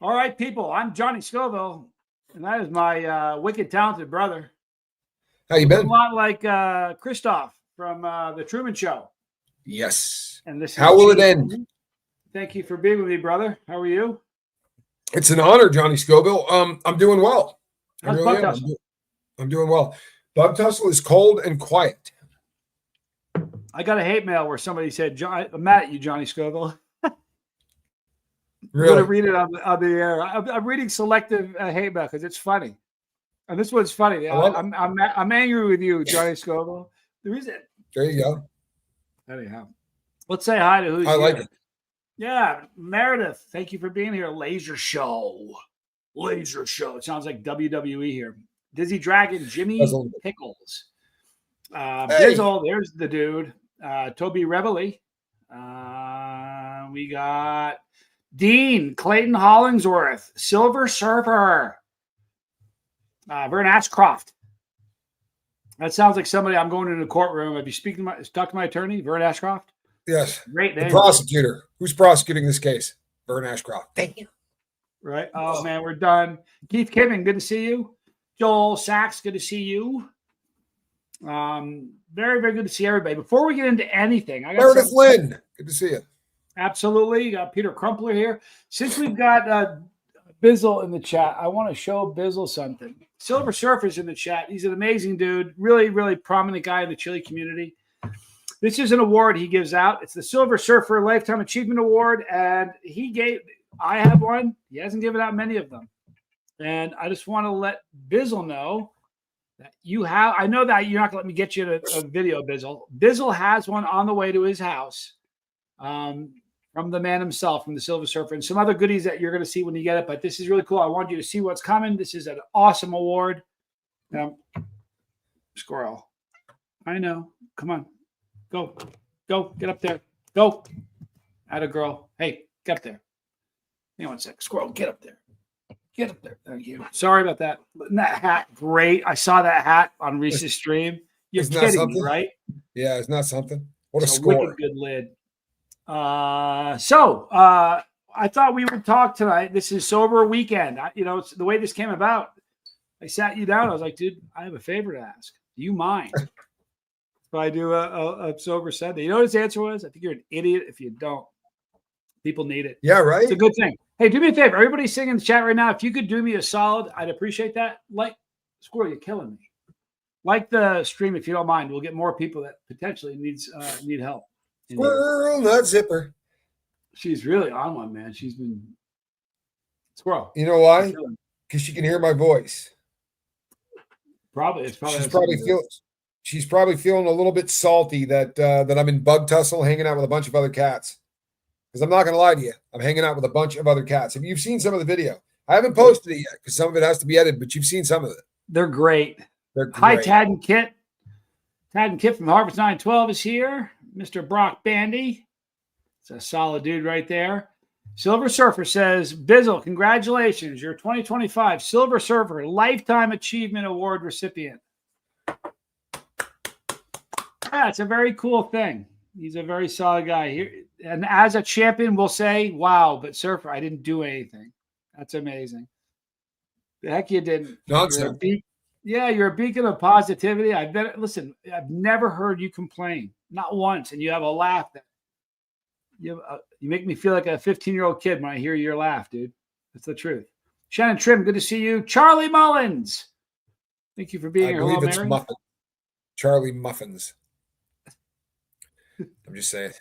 All right, people. I'm Johnny Scoville, and that is my wicked talented brother. How you been? A lot like Christoph from the Truman Show. Yes. And this is How will it end? Thank you for being with me, brother. How are you? It's an honor, Johnny Scoville. I'm doing well. How's Bug Tussle? I'm doing well. Bug Tussle is cold and quiet. I got a hate mail where somebody said, I'm mad at you, Johnny Scoville. Really? I'm going to read it on the air. I'm reading selective hate mail because it's funny. And this one's funny. I'm angry with you, Johnny Scoville. The reason. There you go. Anyhow, let's say hi to who's here. I like it. Yeah, Meredith. Thank you for being here. Laser Show. It sounds like WWE here. Dizzy Dragon, Jimmy Pickles. Bizzle, there's the dude. Toby Reveley. We got Dean, Clayton Hollingsworth, Silver Surfer, Vern Ashcroft. That sounds like somebody I'm going into the courtroom. Have you talked to my attorney, Vern Ashcroft? Yes. Great name. The prosecutor. Who's prosecuting this case? Vern Ashcroft. Thank you. Right. Oh, man, we're done. Keith Kimming, good to see you. Joel Sachs, good to see you. Very, very good to see everybody. Before we get into anything, I got Meredith Lynn, good to see you. Absolutely. You got Peter Crumpler here. Since we've got Bizzle in the chat, I want to show Bizzle something. Silver Surfer's in the chat. He's an amazing dude. Really, really prominent guy in the chili community. This is an award he gives out. It's the Silver Surfer Lifetime Achievement Award. And I have one. He hasn't given out many of them. And I just want to let Bizzle know that I know that you're not going to let me get you a video, Bizzle. Bizzle has one on the way to his house. From the man himself, from the Silver Surfer, and some other goodies that you're going to see when you get it. But this is really cool. I want you to see what's coming. This is an awesome award. Squirrel. I know. Come on. Go. Get up there. Go. Atta girl. Hey, get up there. Hang on a sec. Squirrel, get up there. Get up there. Thank you. Sorry about that. Isn't that hat great? I saw that hat on Reese's stream. You're kidding me, right? Yeah, it's not something. What a score. Wicked good lid. I thought we would talk tonight. This is Sober Weekend. It's the way this came about. I sat you down. I was like, dude, I have a favor to ask. Do you mind if I do a Sober Sunday? You know what his answer was? I think you're an idiot if you don't. People need it. Yeah, right. It's a good thing. Hey, do me a favor. Everybody sitting in the chat right now, if you could do me a solid, I'd appreciate that. Squirrel, you're killing me. Like the stream if you don't mind. We'll get more people that potentially need help. Squirrel, not zipper. She's really on one, man. She's been squirrel. You know why? Because she can hear my voice. She's probably feeling a little bit salty that I'm in Bug Tussle hanging out with a bunch of other cats. Because I'm not going to lie to you, I'm hanging out with a bunch of other cats. Have you seen some of the video? I haven't posted it yet because some of it has to be edited, but you've seen some of it. They're great. Hi, Tad and Kit. Tad and Kit from Harvest 912 is here. Mr. Brock Bandy. It's a solid dude right there. Silver Surfer says, Bizzle, congratulations. You're 2025 Silver Surfer Lifetime Achievement Award recipient. Yeah, it's a very cool thing. He's a very solid guy here. And as a champion, we'll say, wow, but Surfer, I didn't do anything. That's amazing. The heck you didn't. Nonsense. You're a beacon of positivity. Listen, I've never heard you complain. Not once. And you have a laugh that you make me feel like a 15-year-old kid when I hear your laugh, dude. That's the truth. Shannon Trim, good to see you. Charlie Mullins. Thank you for being here. I believe it's Muffin. Charlie Muffins. I'm just saying.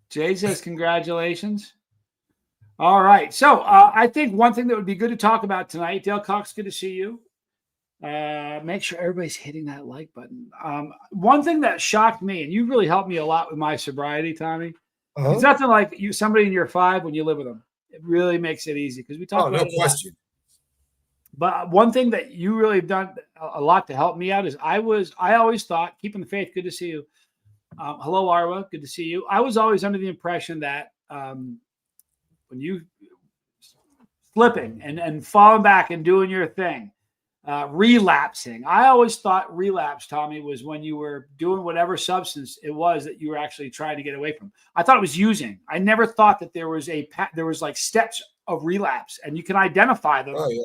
Jay says congratulations. All right. So I think one thing that would be good to talk about tonight, Dale Cox, good to see you. Make sure everybody's hitting that like button. One thing that shocked me, and you really helped me a lot with my sobriety, Tommy. Uh-huh. It's nothing like somebody in year 5 when you live with them. It really makes it easy because we talk about it. No question. But one thing that you really have done a lot to help me out is I always thought, keeping the faith, good to see you. Hello, Arwa, good to see you. I was always under the impression that when you slipping and falling back and doing your thing, relapsing. I always thought relapse, Tommy, was when you were doing whatever substance it was that you were actually trying to get away from. I thought it was using. I never thought that there was like steps of relapse, and you can identify them. Oh yeah.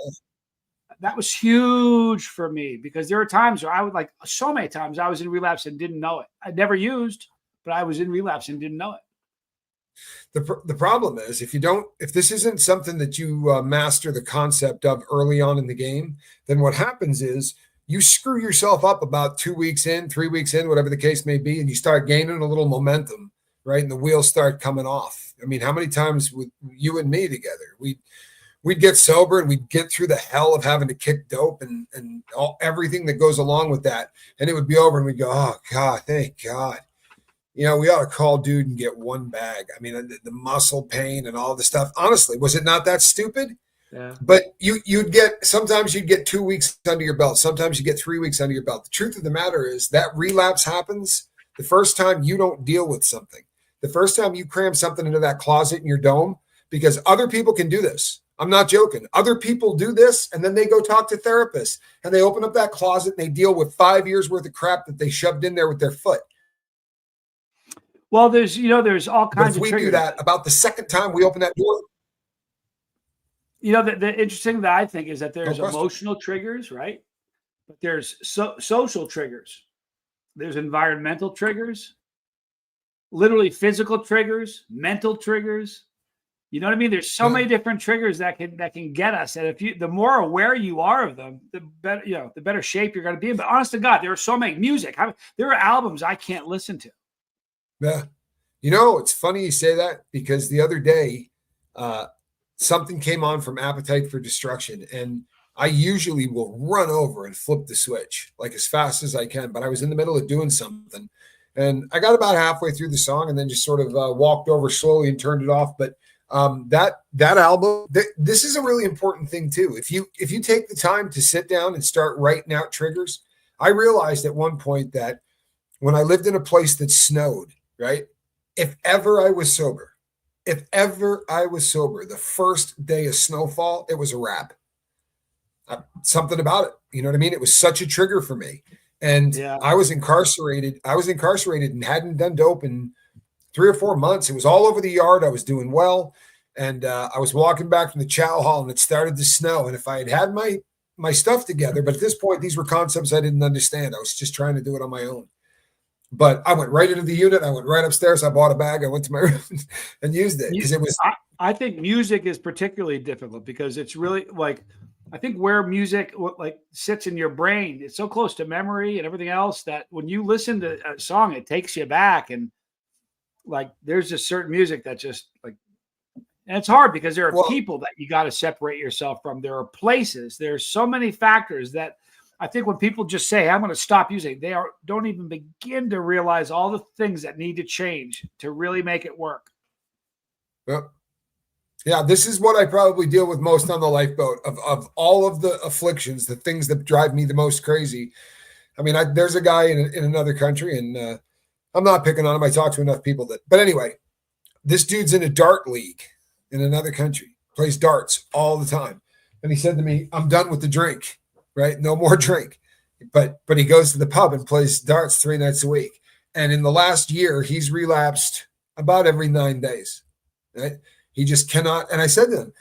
That was huge for me because there were times where I would so many times I was in relapse and didn't know it. I never used, but I was in relapse and didn't know it. The problem is if this isn't something that you master the concept of early on in the game, then what happens is you screw yourself up about 2 weeks in, 3 weeks in, whatever the case may be, and you start gaining a little momentum, right? And the wheels start coming off. I mean, how many times with you and me together, we'd get sober and we'd get through the hell of having to kick dope and everything that goes along with that. And it would be over and we'd go, oh God, thank God. We ought to call dude and get one bag. I mean, the muscle pain and all the stuff. Honestly, was it not that stupid? Yeah. But sometimes you'd get 2 weeks under your belt. Sometimes you get 3 weeks under your belt. The truth of the matter is that relapse happens the first time you don't deal with something. The first time you cram something into that closet in your dome, because other people can do this. I'm not joking. Other people do this, and then they go talk to therapists, and they open up that closet and they deal with 5 years worth of crap that they shoved in there with their foot. Well, there's all kinds of triggers. If we do that about the second time we open that door. The interesting that I think is that there's emotional triggers, right? But there's social triggers. There's environmental triggers, literally physical triggers, mental triggers. You know what I mean? There's so many different triggers that can get us. And the more aware you are of them, the better, the better shape you're going to be in. But honest to God, there are so many music. There are albums I can't listen to. Yeah. It's funny you say that because the other day, something came on from Appetite for Destruction, and I usually will run over and flip the switch like as fast as I can. But I was in the middle of doing something, and I got about halfway through the song and then just sort of walked over slowly and turned it off. But that album, this is a really important thing too. If you take the time to sit down and start writing out triggers, I realized at one point that when I lived in a place that snowed, right? If ever I was sober, the first day of snowfall, it was a wrap. Something about it, you know what I mean? It was such a trigger for me. And I was incarcerated and hadn't done dope in 3 or 4 months. It was all over the yard. I was doing well. And I was walking back from the chow hall and it started to snow. And if I had my stuff together, but at this point, these were concepts I didn't understand. I was just trying to do it on my own. But I went right into the unit. I went right upstairs. I bought a bag. I went to my room and used it because it was. I think music is particularly difficult because it's really I think where music sits in your brain, it's so close to memory and everything else that when you listen to a song, it takes you back. And there's just certain music that just and it's hard because there are people that you got to separate yourself from. There are places. There's so many factors that I think when people just say, I'm going to stop using, they don't even begin to realize all the things that need to change to really make it work. Yeah, this is what I probably deal with most on the lifeboat of all of the afflictions, the things that drive me the most crazy. I mean, there's a guy in another country, and I'm not picking on him. I talk to enough people but anyway, this dude's in a dart league in another country, plays darts all the time. And he said to me, I'm done with the drink. Right? No more drink. But he goes to the pub and plays darts 3 nights a week. And in the last year, he's relapsed about every 9 days. Right? He just cannot. And I said to him,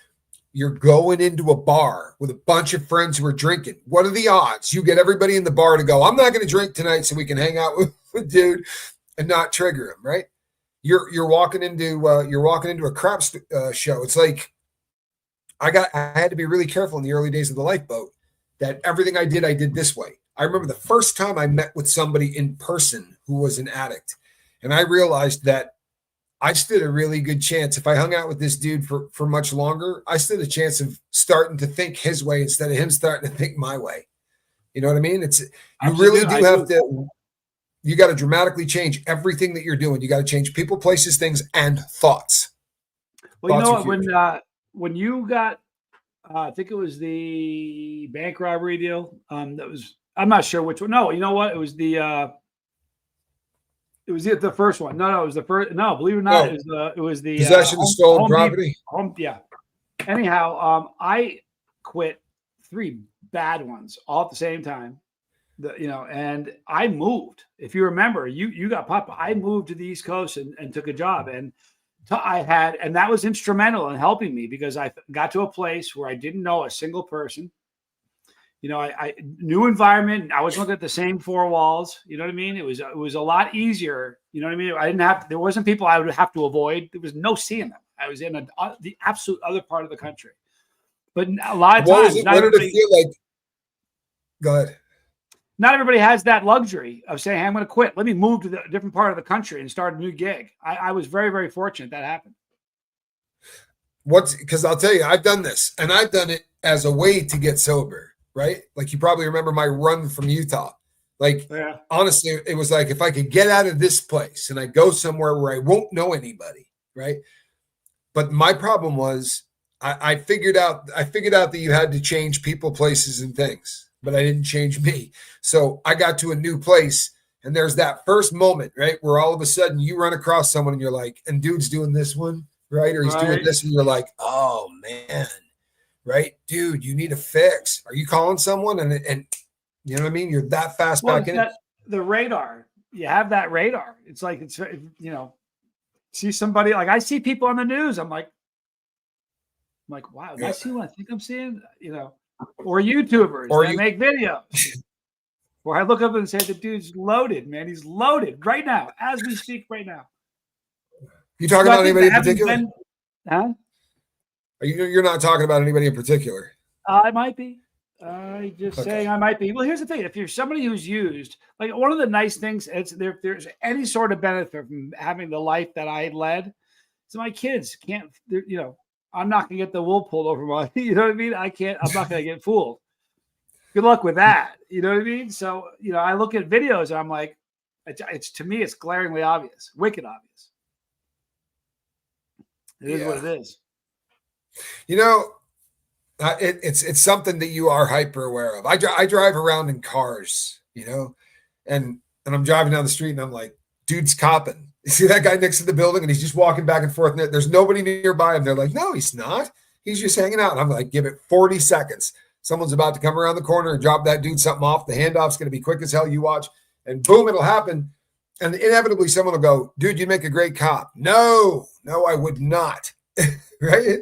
you're going into a bar with a bunch of friends who are drinking. What are the odds? You get everybody in the bar to go, I'm not going to drink tonight so we can hang out with dude and not trigger him, right? You're walking into a crap show. It's like I had to be really careful in the early days of the lifeboat. That everything I did this way. I remember the first time I met with somebody in person who was an addict. And I realized that I stood a really good chance. If I hung out with this dude for much longer, I stood a chance of starting to think his way instead of him starting to think my way. You know what I mean? You got to dramatically change everything that you're doing. You got to change people, places, things, and thoughts. Well, you know, when you got, I think it was the bank robbery deal. I'm not sure which one. No, you know what? It was the first one. No, it was the first. No, believe it or not, it was the possession of stolen property. Yeah. Anyhow, I quit 3 bad ones all at the same time. And I moved. If you remember, you got popped. I moved to the East Coast and took a job. And I had, and that was instrumental in helping me because I got to a place where I didn't know a single person. You know, I new environment. I was looking at the same four walls. You know what I mean? It was a lot easier. You know what I mean? I didn't have. There wasn't people I would have to avoid. There was no seeing them. I was in the absolute other part of the country. But a lot of times, What did it feel like? Go ahead. Not everybody has that luxury of saying, hey, I'm going to quit. Let me move to a different part of the country and start a new gig. I was very, very fortunate that happened. Because I'll tell you, I've done this, and I've done it as a way to get sober, right? Like you probably remember my run from Utah. Like, honestly, it was like if I could get out of this place and I go somewhere where I won't know anybody, right? But my problem was I figured out that you had to change people, places, and things, but I didn't change me. So I got to a new place, and there's that first moment, right, where all of a sudden you run across someone and you're like, and dude's doing this one, right? Or he's doing this, and you're like, oh man, right, dude, you need a fix. Are you calling someone? And you know what I mean? You're that fast back in it. The radar, you have that radar. It's like it's see somebody like I see people on the news. I'm like, wow, did I see what I think I'm seeing? Or YouTubers that make videos. Or I look up and say, the dude's loaded, man. He's loaded right now, as we speak right now. You talking about anybody in particular? Huh? You're not talking about anybody in particular. I might be. Saying I might be. Well, here's the thing. If you're somebody who's used, like one of the nice things, if there's any sort of benefit from having the life that I led, so my kids can't, I'm not going to get the wool pulled over my, you know what I mean? I'm not going to get fooled. Good luck with that. You know what I mean? So, I look at videos and I'm like, to me, it's glaringly obvious, wicked obvious. It is what it is. It's something that you are hyper aware of. I drive around in cars, and I'm driving down the street and I'm like, dude's copping. You see that guy next to the building and he's just walking back and forth. And there's nobody nearby him. They're like, no, he's not. He's just hanging out. And I'm like, give it 40 seconds. Someone's about to come around the corner and drop that dude something off. The handoff's going to be quick as hell. You watch, and boom, it'll happen. And inevitably someone will go, dude, you make a great cop. No, I would not. Right?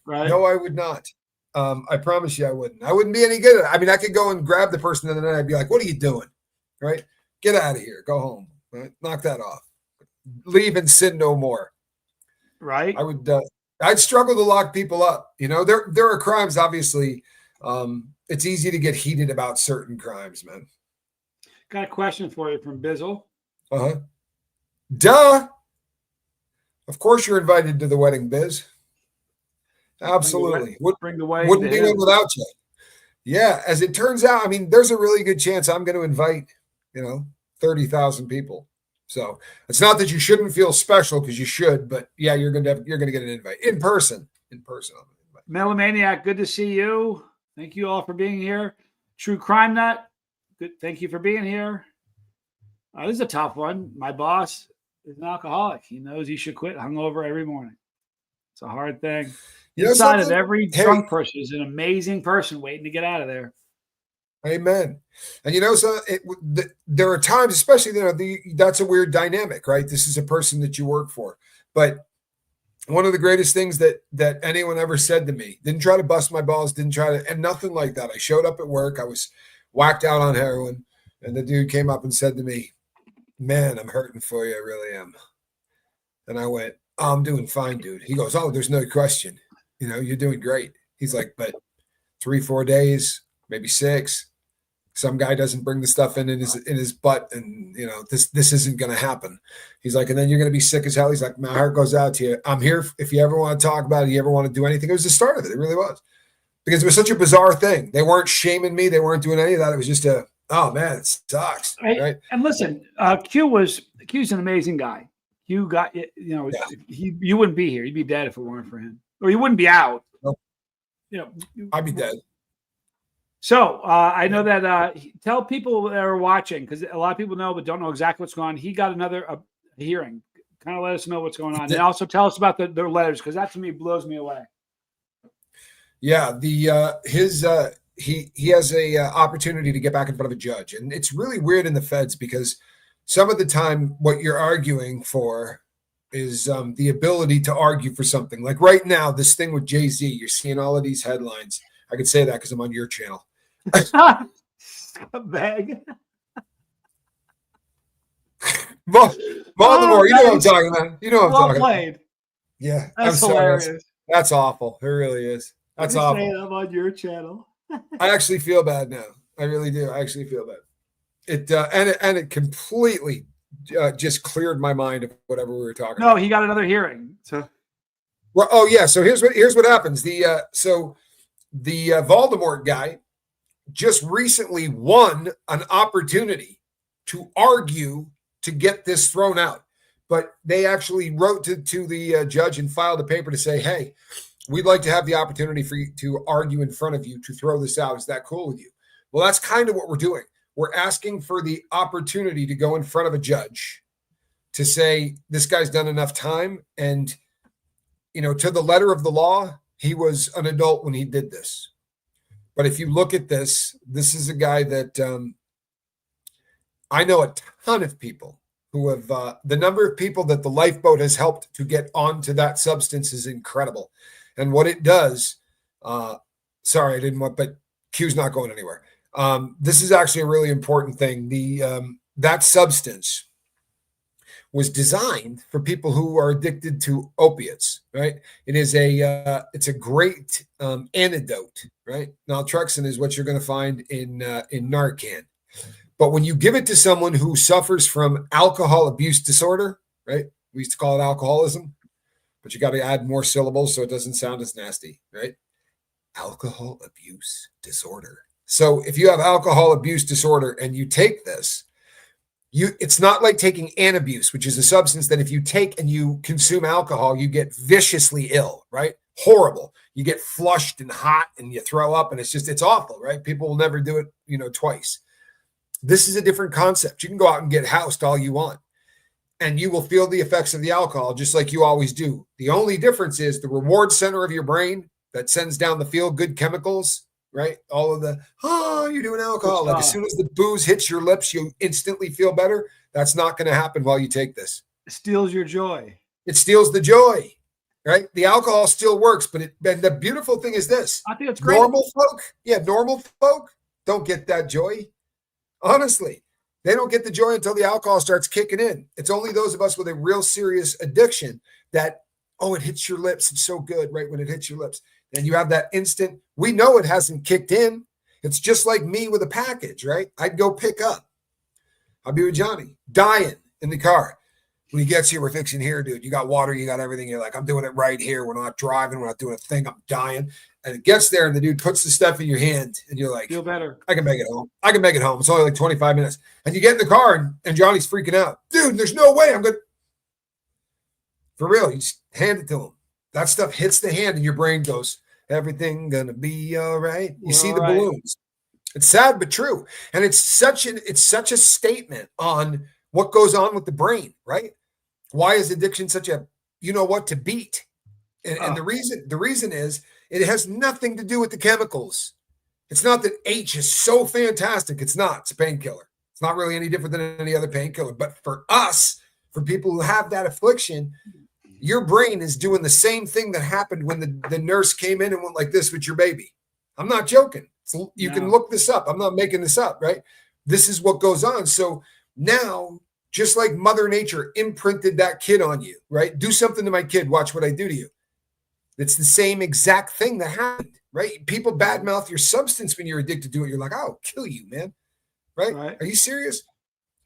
No, I would not. I promise you I wouldn't. I wouldn't be any good at it. I mean, I could go and grab the person and then I'd be like, what are you doing? Right? Get out of here. Go home. Right? Knock that off. Leave and sin no more. Right. I'd struggle to lock people up. There are crimes, obviously. It's easy to get heated about certain crimes, man. Got a question for you from Bizzle. Duh. Of course you're invited to the wedding, Biz. Absolutely. Wouldn't be one without you. Yeah. As it turns out, I mean, there's a really good chance I'm going to invite, 30,000 people. So it's not that you shouldn't feel special, because you should, but yeah, you're going to get an invite in person. Melomaniac, good to see you. Thank you all for being here. True Crime Nut, good. Thank you for being here. This is a tough one. My boss is an alcoholic. He knows he should quit hungover every morning. It's a hard thing. Inside of every drunk person is an amazing person waiting to get out of there. Amen. And there are times, especially that's a weird dynamic, right? This is a person that you work for, but one of the greatest things that anyone ever said to me, didn't try to bust my balls, and nothing like that. I showed up at work, I was whacked out on heroin, and the dude came up and said to me, man, I'm hurting for you, I really am. And I went, oh, I'm doing fine, dude. He goes, oh, there's no question. You're doing great. He's like, but 3-4 days, maybe 6. Some guy doesn't bring the stuff in his butt, and this isn't going to happen. He's like, and then you're going to be sick as hell. He's like, my heart goes out to you. I'm here if you ever want to talk about it, you ever want to do anything. It was the start of it. It really was, because it was such a bizarre thing. They weren't shaming me. They weren't doing any of that. It was just oh man, it sucks. Right. And listen, Q's an amazing guy. Q got you wouldn't be here. You'd be dead if it weren't for him, or you wouldn't be out. Nope. I'd be dead. So I know that tell people that are watching, because a lot of people know but don't know exactly what's going on. He got another hearing. Kind of let us know what's going on, and also tell us about their letters, because that to me blows me away. Yeah, he has a opportunity to get back in front of a judge, and it's really weird in the feds, because some of the time what you're arguing for is the ability to argue for something. Like right now, this thing with Jay-Z, you're seeing all of these headlines. I can say that because I'm on your channel. Bag. Baltimore, you know what I'm talking about. You know what I'm Well talking played. about. Yeah, That's I'm sorry. hilarious. That's awful. It really is. That's I'm awful. saying I'm on your channel. I actually feel bad now. I really do. I actually feel bad. It completely just cleared my mind of whatever we were talking about. No, he got another hearing. So Well, oh yeah. So here's what happens. The Voldemort guy just recently won an opportunity to argue to get this thrown out, but they actually wrote to the judge and filed a paper to say, hey, we'd like to have the opportunity for you to argue in front of you to throw this out. Is that cool with you? Well, that's kind of what we're doing. We're asking for the opportunity to go in front of a judge to say, this guy's done enough time. And, to the letter of the law, he was an adult when he did this. But if you look at this is a guy that I know a ton of people who have, the number of people that the lifeboat has helped to get onto that substance is incredible. And what it does, sorry, I didn't want, but Q's not going anywhere. This is actually a really important thing. That substance was designed for people who are addicted to opiates, right? It is it's a great antidote, right? Naltrexone is what you're going to find in Narcan. But when you give it to someone who suffers from alcohol abuse disorder, right? We used to call it alcoholism, but you got to add more syllables so it doesn't sound as nasty, right? Alcohol abuse disorder. So if you have alcohol abuse disorder and you take this, it's not like taking Antabuse, which is a substance that if you take and you consume alcohol, you get viciously ill, right? Horrible. You get flushed and hot and you throw up and it's awful, right? People will never do it, twice. This is a different concept. You can go out and get housed all you want and you will feel the effects of the alcohol just like you always do. The only difference is the reward center of your brain that sends down the feel-good chemicals, right? All of the, you're doing alcohol. Like as soon as the booze hits your lips, you instantly feel better. That's not going to happen while you take this. It steals your joy. It steals the joy, right? The alcohol still works, and the beautiful thing is this. I think it's great. Normal folk don't get that joy. Honestly, they don't get the joy until the alcohol starts kicking in. It's only those of us with a real serious addiction that, it hits your lips. It's so good, right? When it hits your lips. And you have that instant, we know it hasn't kicked in. It's just like me with a package, right? I'd go pick up. I'll be with Johnny, dying in the car. When he gets here, we're fixing here, dude. You got water, you got everything. You're like, I'm doing it right here. We're not driving. We're not doing a thing. I'm dying. And it gets there, and the dude puts the stuff in your hand, and you're like, feel better. I can make it home. It's only like 25 minutes. And you get in the car, and Johnny's freaking out. Dude, there's no way I'm going to. For real, you just hand it to him. That stuff hits the hand and your brain goes, everything gonna be all right. You see the balloons. It's sad but true. And it's such a statement on what goes on with the brain, right? Why is addiction such a to beat? And the reason is it has nothing to do with the chemicals. It's not that H is so fantastic. It's not. It's a painkiller. It's not really any different than any other painkiller. But for us, for people who have that affliction, your brain is doing the same thing that happened when the nurse came in and went like this with your baby. I'm not joking. You can look this up. I'm not making this up, right? This is what goes on. So now, just like Mother Nature imprinted that kid on you, right? Do something to my kid. Watch what I do to you. It's the same exact thing that happened, right? People badmouth your substance when you're addicted to it. You're like, I'll kill you, man. Right? Are you serious?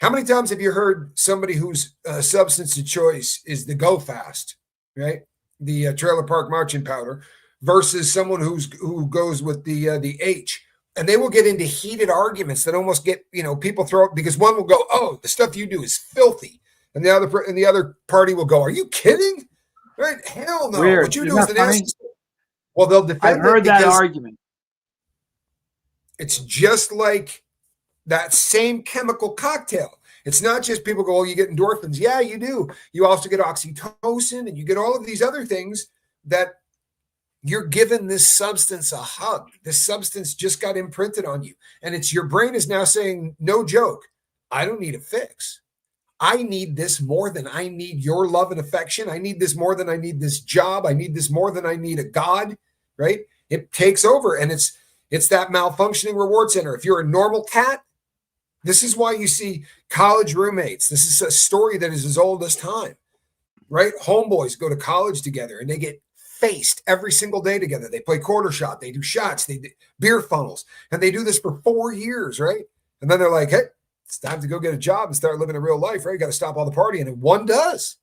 How many times have you heard somebody whose substance of choice is the Go Fast, right? The Trailer Park Marching Powder versus someone who goes with the H, and they will get into heated arguments that almost get people throw up because one will go, "Oh, the stuff you do is filthy," and the other party will go, "Are you kidding?" Right? Hell no! Weird. What you do is the nasty. Well, they'll defend. I've heard that argument. It's just like that same chemical cocktail. It's not just people go, you get endorphins. Yeah, you do. You also get oxytocin and you get all of these other things that you're giving this substance a hug. This substance just got imprinted on you. And it's your brain is now saying, no joke, I don't need a fix. I need this more than I need your love and affection. I need this more than I need this job. I need this more than I need a God, right? It takes over, and it's that malfunctioning reward center. If you're a normal cat, this is why you see college roommates. This is a story that is as old as time, right? Homeboys go to college together and they get faced every single day together. They play quarter shot, they do shots, they do beer funnels, and they do this for 4 years, right? And then they're like, hey, it's time to go get a job and start living a real life, right? You got to stop all the partying. And one does,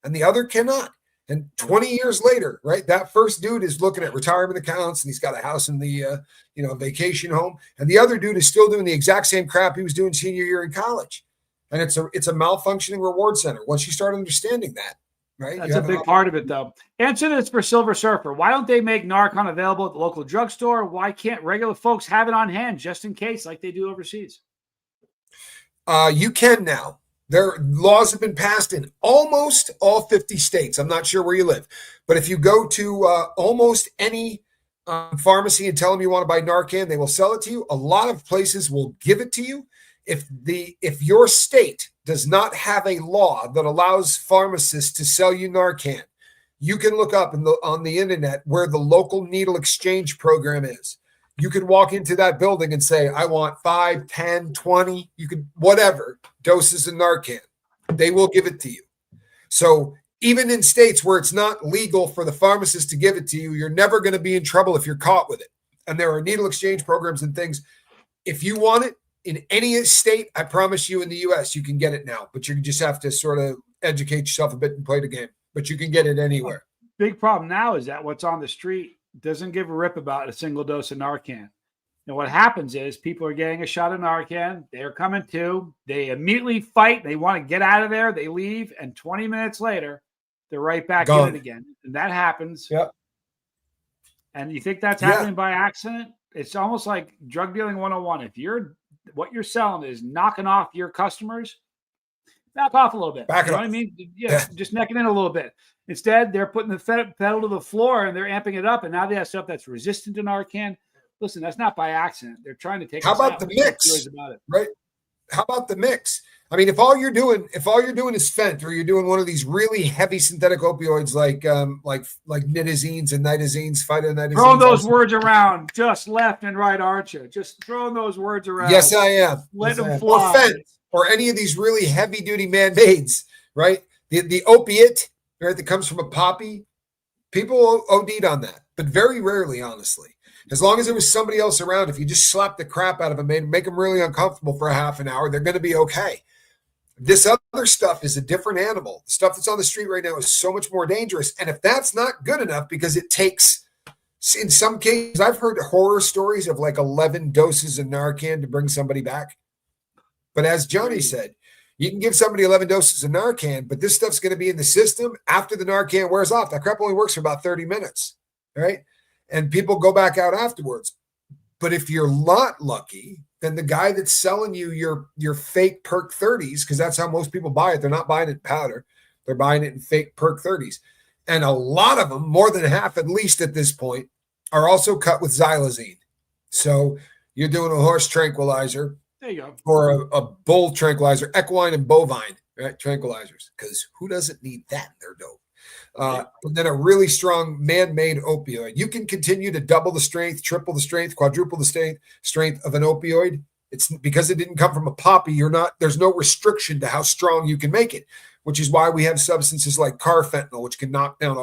and the other cannot. And 20 years later, right, that first dude is looking at retirement accounts and he's got a house in the, vacation home. And the other dude is still doing the exact same crap he was doing senior year in college. And it's a malfunctioning reward center. Once you start understanding that, right? That's a big part of it, though. Answer this for Silver Surfer. Why don't they make Narcan available at the local drugstore? Why can't regular folks have it on hand just in case like they do overseas? You can now. Their laws have been passed in almost all 50 states. I'm not sure where you live. But if you go to almost any pharmacy and tell them you want to buy Narcan, they will sell it to you. A lot of places will give it to you. If your state does not have a law that allows pharmacists to sell you Narcan, you can look up on the internet where the local needle exchange program is. You could walk into that building and say, I want 5, 10, 20, you could, whatever, doses of Narcan. They will give it to you. So even in states where it's not legal for the pharmacist to give it to you, you're never going to be in trouble if you're caught with it. And there are needle exchange programs and things. If you want it in any state, I promise you in the U.S., you can get it now. But you just have to sort of educate yourself a bit and play the game. But you can get it anywhere. Big problem now is that what's on the street doesn't give a rip about a single dose of Narcan. And what happens is people are getting a shot of Narcan. They're coming to. They immediately fight. They want to get out of there. They leave. And 20 minutes later, they're right back in it again. And that happens. Yep. And you think that's happening by accident? It's almost like drug dealing 101. If what you're selling is knocking off your customers, back off a little bit. Back you know what I mean? Yeah, just neck it in a little bit. Instead, they're putting the pedal to the floor and they're amping it up. And now they have stuff that's resistant to Narcan. Listen, that's not by accident. They're trying to take. How about the mix? Right? How about the mix? I mean, if all you're doing is fent, or you're doing one of these really heavy synthetic opioids like nitazines and nitazines, phytonitazines. Throw those words around just left and right, aren't you? Just throwing those words around. Yes, I am. Let them fly. Or fent, or any of these really heavy duty man-mades, right? The opiate, right, that comes from a poppy. People OD'd on that, but very rarely, honestly. As long as there was somebody else around, if you just slap the crap out of them and make them really uncomfortable for a half an hour, they're going to be okay. This other stuff is a different animal. The stuff that's on the street right now is so much more dangerous. And if that's not good enough, because it takes, in some cases, I've heard horror stories of like 11 doses of Narcan to bring somebody back. But as Johnny said, you can give somebody 11 doses of Narcan, but this stuff's going to be in the system after the Narcan wears off. That crap only works for about 30 minutes, right? And people go back out afterwards. But if you're not lucky, then the guy that's selling you your fake Perk 30s, because that's how most people buy it. They're not buying it in powder. They're buying it in fake Perk 30s. And a lot of them, more than half at least at this point, are also cut with xylazine. So you're doing a horse tranquilizer. There you go. Or a bull tranquilizer, equine and bovine, right? Tranquilizers. Because who doesn't need that? They're dope. And then a really strong man-made opioid. You can continue to double the strength, triple the strength, quadruple the strength of an opioid. It's because it didn't come from a poppy. There's no restriction to how strong you can make it, which is why we have substances like carfentanil, which can knock down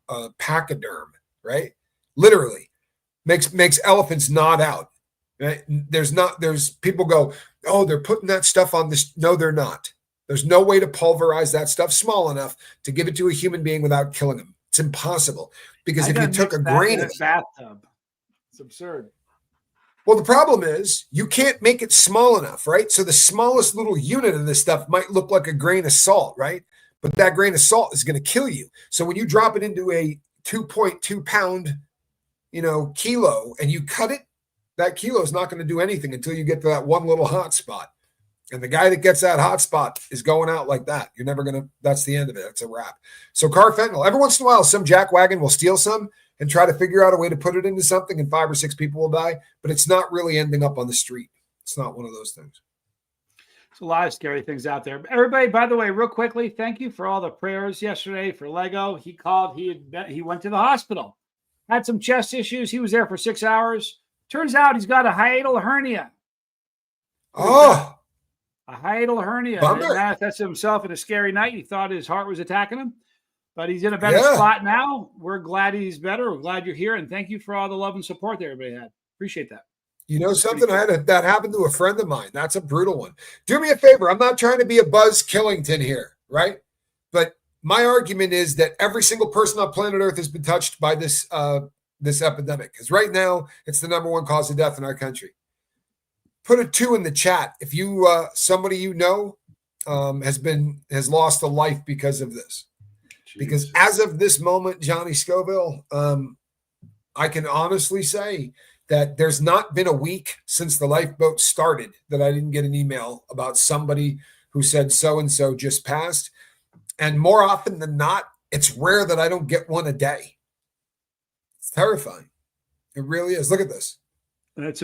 a pachyderm, right? Literally makes elephants nod out. Right? There's people go, oh, they're putting that stuff on this. No, they're not. There's no way to pulverize that stuff small enough to give it to a human being without killing him. It's impossible. Because if you took a grain of bathtub, it's absurd. Well, the problem is you can't make it small enough, right? So the smallest little unit of this stuff might look like a grain of salt, right? But that grain of salt is going to kill you. So when you drop it into a 2.2 pound, kilo, and you cut it, that kilo is not going to do anything until you get to that one little hot spot. And the guy that gets that hot spot is going out like that. You're never going to, that's the end of it. That's a wrap. So carfentanil, every once in a while, some jackwagon will steal some and try to figure out a way to put it into something and 5 or 6 people will die, but it's not really ending up on the street. It's not one of those things. There's a lot of scary things out there. Everybody, by the way, real quickly, thank you for all the prayers yesterday for Lego. He called. He went to the hospital, had some chest issues. He was there for 6 hours. Turns out he's got a hiatal hernia. Oh, a hiatal hernia. Bummer. It manifested himself in a scary night. He thought his heart was attacking him, but he's in a better spot now. We're glad he's better. We're glad you're here, and thank you for all the love and support that everybody had. Appreciate that. You know something? That happened to a friend of mine. That's a brutal one. Do me a favor. I'm not trying to be a Buzz Killington here, right? But my argument is that every single person on planet Earth has been touched by this epidemic. Because right now, it's the number one cause of death in our country. Put a 2 in the chat if you somebody you know has lost a life because of this. Jeez. Because as of this moment, Johnny Scoville, I can honestly say that there's not been a week since the lifeboat started that I didn't get an email about somebody who said so-and-so just passed. And more often than not, it's rare that I don't get one a day. It's terrifying. It really is. Look at this. It's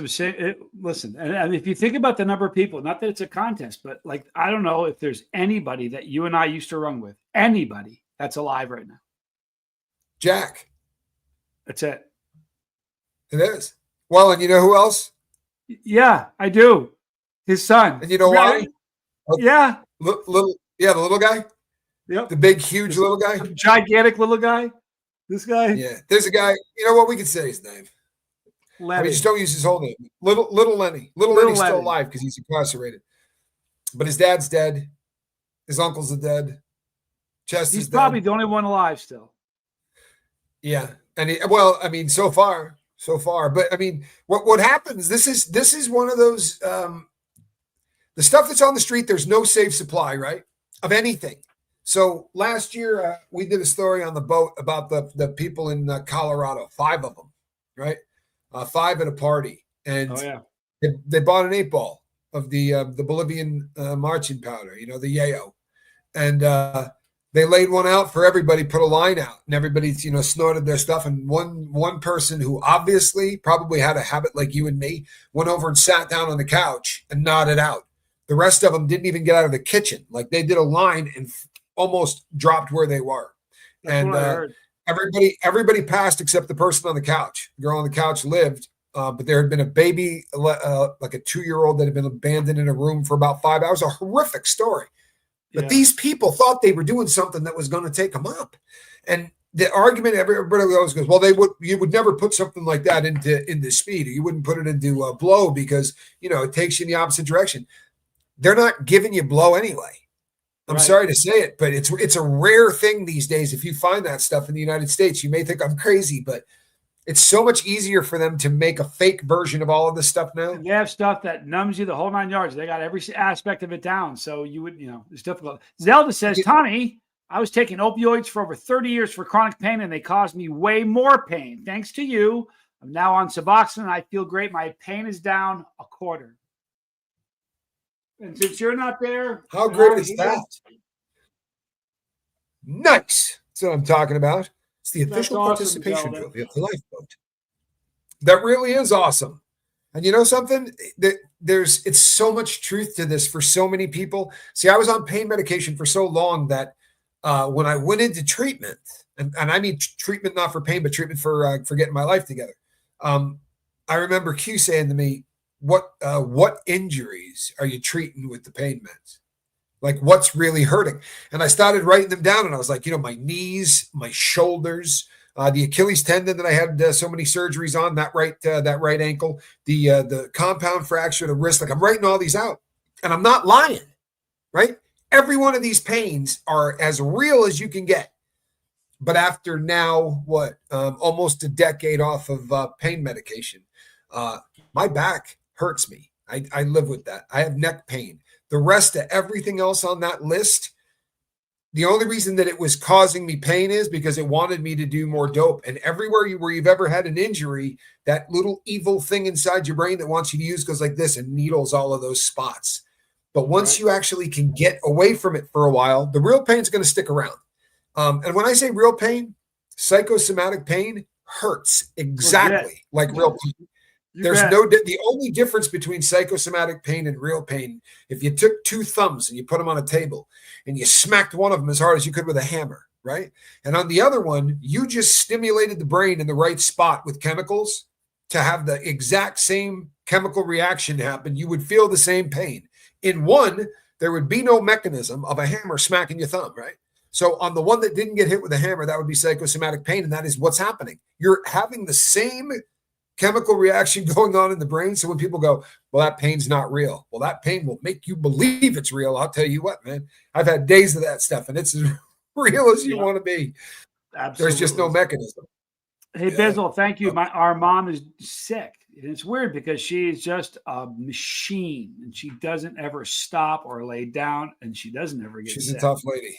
listen, and if you think about the number of people, not that it's a contest, but like, I don't know if there's anybody that you and I used to run with, anybody that's alive right now. Jack. That's it. It is. Well, and you know who else? Yeah, I do. His son. And you know why? Yeah. The little guy. Yep. The big, huge little guy. Gigantic little guy. This guy. Yeah. There's a guy. You know what? We can say his name. Lenny. I mean, just don't use his whole name. Little Lenny. Little Lenny's still alive because he's incarcerated. But his dad's dead. His uncles are dead. He's probably the only one alive still. Yeah. And so far. But I mean, what happens? This is one of those the stuff that's on the street. There's no safe supply, right, of anything. So last year we did a story on the boat about the people in Colorado, 5 of them, right? 5 at a party, and they bought an 8-ball of the Bolivian marching powder, the yayo, and they laid one out for everybody, put a line out, and everybody, snorted their stuff. And one person who obviously probably had a habit like you and me went over and sat down on the couch and nodded out. The rest of them didn't even get out of the kitchen. Like, they did a line and almost dropped where they were. That's everybody passed except the person on the couch. The girl on the couch lived, but there had been a baby, like a 2-year-old that had been abandoned in a room for about 5 hours. A horrific story. But these people thought they were doing something that was going to take them up. And the argument, everybody always goes, well, you would never put something like that into speed, or you wouldn't put it into blow because, it takes you in the opposite direction. They're not giving you blow anyway. I'm sorry to say it, but it's a rare thing these days. If you find that stuff in the United States, you may think I'm crazy, but it's so much easier for them to make a fake version of all of this stuff now. They have stuff that numbs you the whole 9 yards. They got every aspect of it down. So you would, it's difficult. Zelda says, Tommy, I was taking opioids for over 30 years for chronic pain, and they caused me way more pain. Thanks to you, I'm now on Suboxone, and I feel great. My pain is down a quarter. And since you're not there, how great is that? Nice. That's what I'm talking about. It's the official participation trophy of the lifeboat. That really is awesome. And you know something? It's so much truth to this for so many people. See, I was on pain medication for so long that when I went into treatment, and I mean treatment not for pain, but treatment for getting my life together. I remember Q saying to me, what injuries are you treating with the pain meds? Like, what's really hurting? And I started writing them down, and I was like, my knees, my shoulders, the Achilles tendon that I had so many surgeries on, that right ankle, the compound fracture, the wrist. Like, I'm writing all these out, and I'm not lying, right? Every one of these pains are as real as you can get. But after now, almost a decade off of pain medication, my back hurts me. I live with that. I have neck pain. The rest of everything else on that list, the only reason that it was causing me pain is because it wanted me to do more dope. And everywhere where you've ever had an injury, that little evil thing inside your brain that wants you to use goes like this and needles all of those spots. But once you actually can get away from it for a while, the real pain is going to stick around. And when I say real pain, psychosomatic pain hurts exactly like real pain. You There's bet. the only difference between psychosomatic pain and real pain, if you took two thumbs and you put them on a table and you smacked one of them as hard as you could with a hammer, right? And on the other one, you just stimulated the brain in the right spot with chemicals to have the exact same chemical reaction happen, you would feel the same pain. In one, there would be no mechanism of a hammer smacking your thumb, right? So on the one that didn't get hit with a hammer, that would be psychosomatic pain, and that is what's happening. You're having the same chemical reaction going on in the brain. So when people go, well, that pain's not real. Well, that pain will make you believe it's real. I'll tell you what, man, I've had days of that stuff, and it's as real as you want to be. Absolutely. There's just no mechanism. Hey, Bizzle, thank you. Our mom is sick. And it's weird because she's just a machine and she doesn't ever stop or lay down and she doesn't ever get She's sick. a tough lady.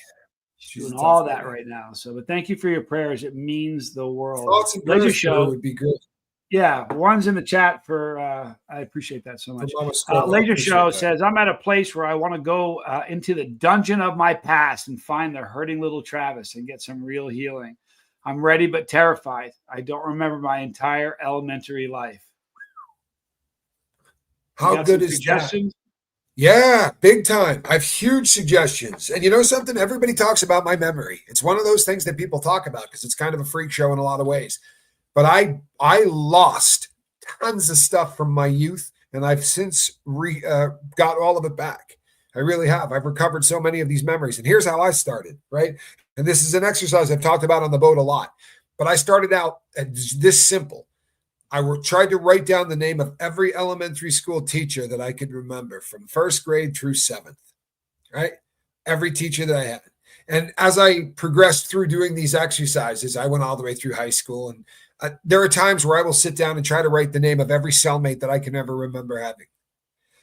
She's doing all that right now. So, but thank you for your prayers. It means the world. Thoughts and prayers show would be good. Yeah, one's in the chat for. I appreciate that so much. Laser Show says, "I'm at a place where I want to go into the dungeon of my past and find the hurting little Travis and get some real healing. I'm ready but terrified. I don't remember my entire elementary life." How good is that? Yeah, big time. I have huge suggestions. And you know something? Everybody talks about my memory. It's one of those things that people talk about because it's kind of a freak show in a lot of ways. But I lost tons of stuff from my youth, and I've since got all of it back. I really have. I've recovered so many of these memories. And here's how I started, right? And this is an exercise I've talked about on the boat a lot. But I started out this simple. I tried to write down the name of every elementary school teacher that I could remember from first grade through seventh, right? Every teacher that I had. And as I progressed through doing these exercises, I went all the way through high school. And there are times where I will sit down and try to write the name of every cellmate that I can ever remember having.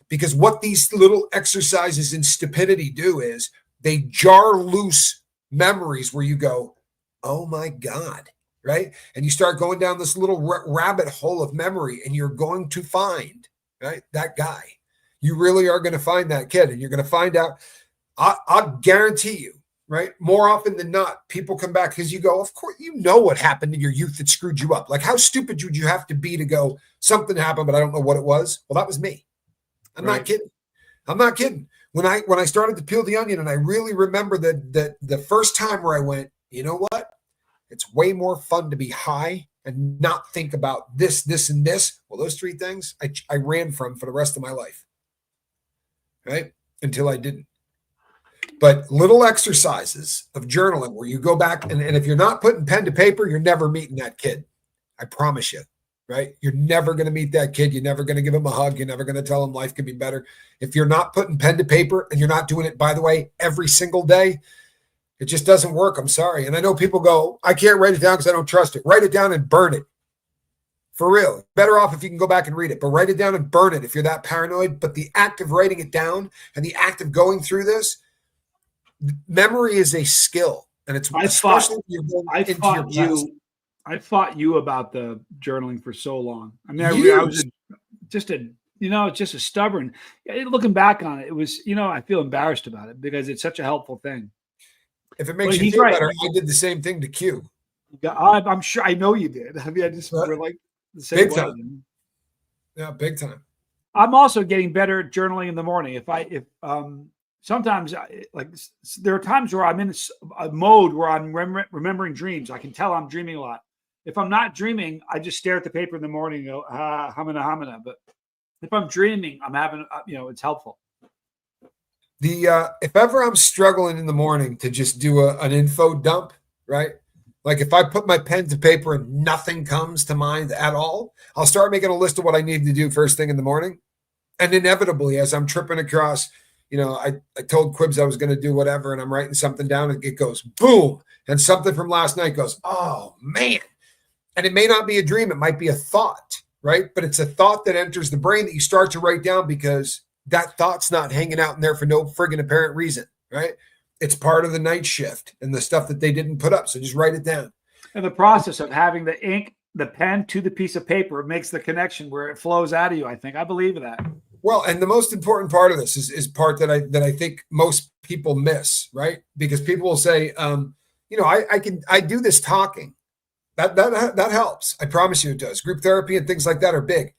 Because what these little exercises in stupidity do is they jar loose memories where you go, oh my God. Right? And you start going down this little rabbit hole of memory and you're going to find, right, that guy. You really are going to find that kid and you're going to find out. I'll guarantee you, right? More often than not, people come back because you go, of course, you know what happened in your youth that screwed you up. Like how stupid would you have to be to go, something happened, but I don't know what it was. Well, that was me. I'm not kidding. I'm not kidding. When I started to peel the onion and I really remember that the first time where I went, you know what? It's way more fun to be high and not think about this, this, and this. Well, those three things I ran from for the rest of my life, right? Until I didn't. But little exercises of journaling where you go back, and if you're not putting pen to paper, you're never meeting that kid. I promise you, right? You're never going to meet that kid. You're never going to give him a hug. You're never going to tell him life could be better. If you're not putting pen to paper and you're not doing it, by the way, every single day, it just doesn't work. I'm sorry. And I know people go, I can't write it down because I don't trust it. Write it down and burn it. For real. Better off if you can go back and read it, but write it down and burn it if you're that paranoid. But the act of writing it down and the act of going through this, memory is a skill. And it's especially when you're going into your past. I fought you about the journaling for so long. I mean, I was just a stubborn. Looking back on it, it was, I feel embarrassed about it because it's such a helpful thing. If it makes you feel better, I did the same thing to Q. I'm sure. I know you did. I mean, we're like the same big way. Time. Yeah, big time. I'm also getting better at journaling in the morning. Sometimes there are times where I'm in a mode where I'm remembering dreams. I can tell I'm dreaming a lot. If I'm not dreaming, I just stare at the paper in the morning and go, hamina. But if I'm dreaming, I'm having, it's helpful. If ever I'm struggling in the morning to just do an info dump, right? Like if I put my pen to paper and nothing comes to mind at all, I'll start making a list of what I need to do first thing in the morning. And inevitably, as I'm tripping across, I told Quibs I was going to do whatever, and I'm writing something down and it goes boom. And something from last night goes, oh man. And it may not be a dream. It might be a thought, right? But it's a thought that enters the brain that you start to write down because that thought's not hanging out in there for no friggin' apparent reason, right? It's part of the night shift and the stuff that they didn't put up. So just write it down. And the process of having the ink, the pen to the piece of paper makes the connection where it flows out of you. I think I believe in that. Well, and the most important part of this is part that I think most people miss, right? Because people will say, I do this talking. That helps. I promise you it does. Group therapy and things like that are big.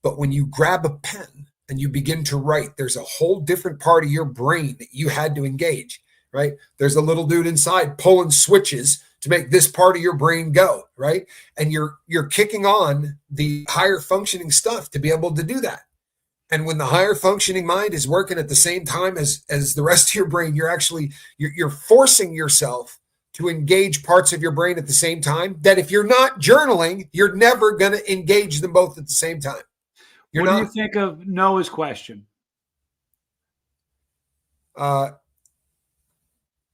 But when you grab a pen and you begin to write, there's a whole different part of your brain that you had to engage, right? There's a little dude inside pulling switches to make this part of your brain go, right? And you're kicking on the higher functioning stuff to be able to do that. And when the higher functioning mind is working at the same time as the rest of your brain, you're forcing yourself to engage parts of your brain at the same time that if you're not journaling, you're never going to engage them both at the same time. What do you think of Noah's question? No,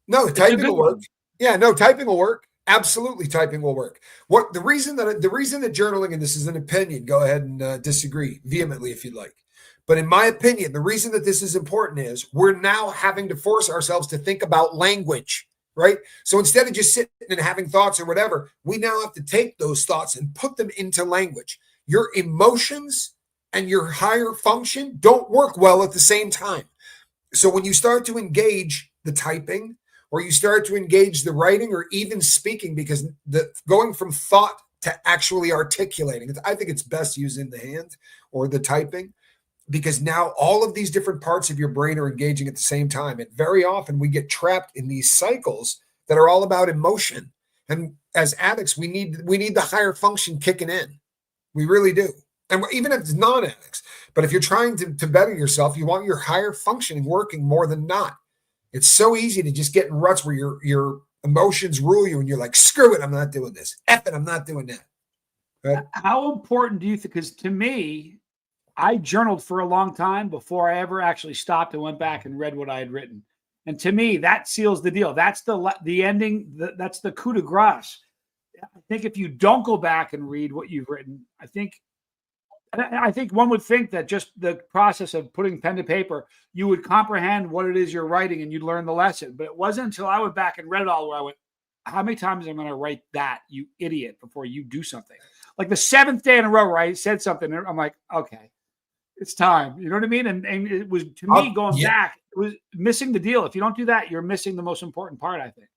typing will work. Yeah, no, typing will work. Absolutely, typing will work. What the reason that journaling, and this is an opinion, go ahead and disagree vehemently if you'd like. But in my opinion, the reason that this is important is we're now having to force ourselves to think about language, right? So instead of just sitting and having thoughts or whatever, we now have to take those thoughts and put them into language. Your emotions and your higher function don't work well at the same time. So when you start to engage the typing, or you start to engage the writing or even speaking, because going from thought to actually articulating, I think it's best using the hand or the typing, because now all of these different parts of your brain are engaging at the same time. And very often we get trapped in these cycles that are all about emotion. And as addicts, we need the higher function kicking in. We really do. And even if it's non-addicts, but if you're trying to better yourself, you want your higher functioning working more than not. It's so easy to just get in ruts where your emotions rule you and you're like, screw it, I'm not doing this. F it, I'm not doing that. Right? How important do you think? Because to me, I journaled for a long time before I ever actually stopped and went back and read what I had written. And to me, that seals the deal. That's the ending. That's the coup de grace. I think if you don't go back and read what you've written, I think one would think that just the process of putting pen to paper, you would comprehend what it is you're writing and you'd learn the lesson. But it wasn't until I went back and read it all where I went, how many times am I going to write that, you idiot, before you do something? Like the 7th day in a row where I said something, and I'm like, okay, it's time. You know what I mean? And it was, to me, going back, it was missing the deal. If you don't do that, you're missing the most important part, I think.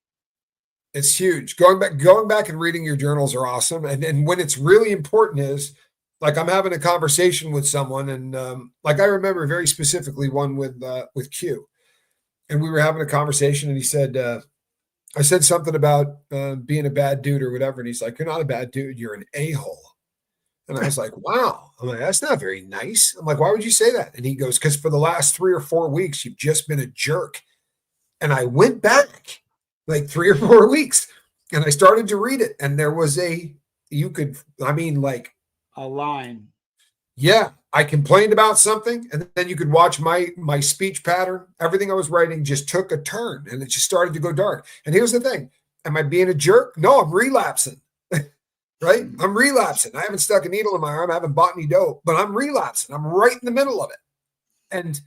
It's huge. Going back and reading your journals are awesome. And when it's really important is, like, I'm having a conversation with someone, and like I remember very specifically one with Q, and we were having a conversation, and he said, I said something about being a bad dude or whatever, and he's like, "You're not a bad dude, you're an a-hole." And I was like, "Wow." I'm like, "That's not very nice." I'm like, "Why would you say that?" And he goes, "Because for the last 3 or 4 weeks, you've just been a jerk." And I went back like 3 or 4 weeks, and I started to read it, and there was like a line. Yeah, I complained about something, and then you could watch my speech pattern. Everything I was writing just took a turn, and it just started to go dark. And here's the thing: am I being a jerk? No, I'm relapsing. Right? I'm relapsing. I haven't stuck a needle in my arm. I haven't bought any dope, but I'm relapsing. I'm right in the middle of it. And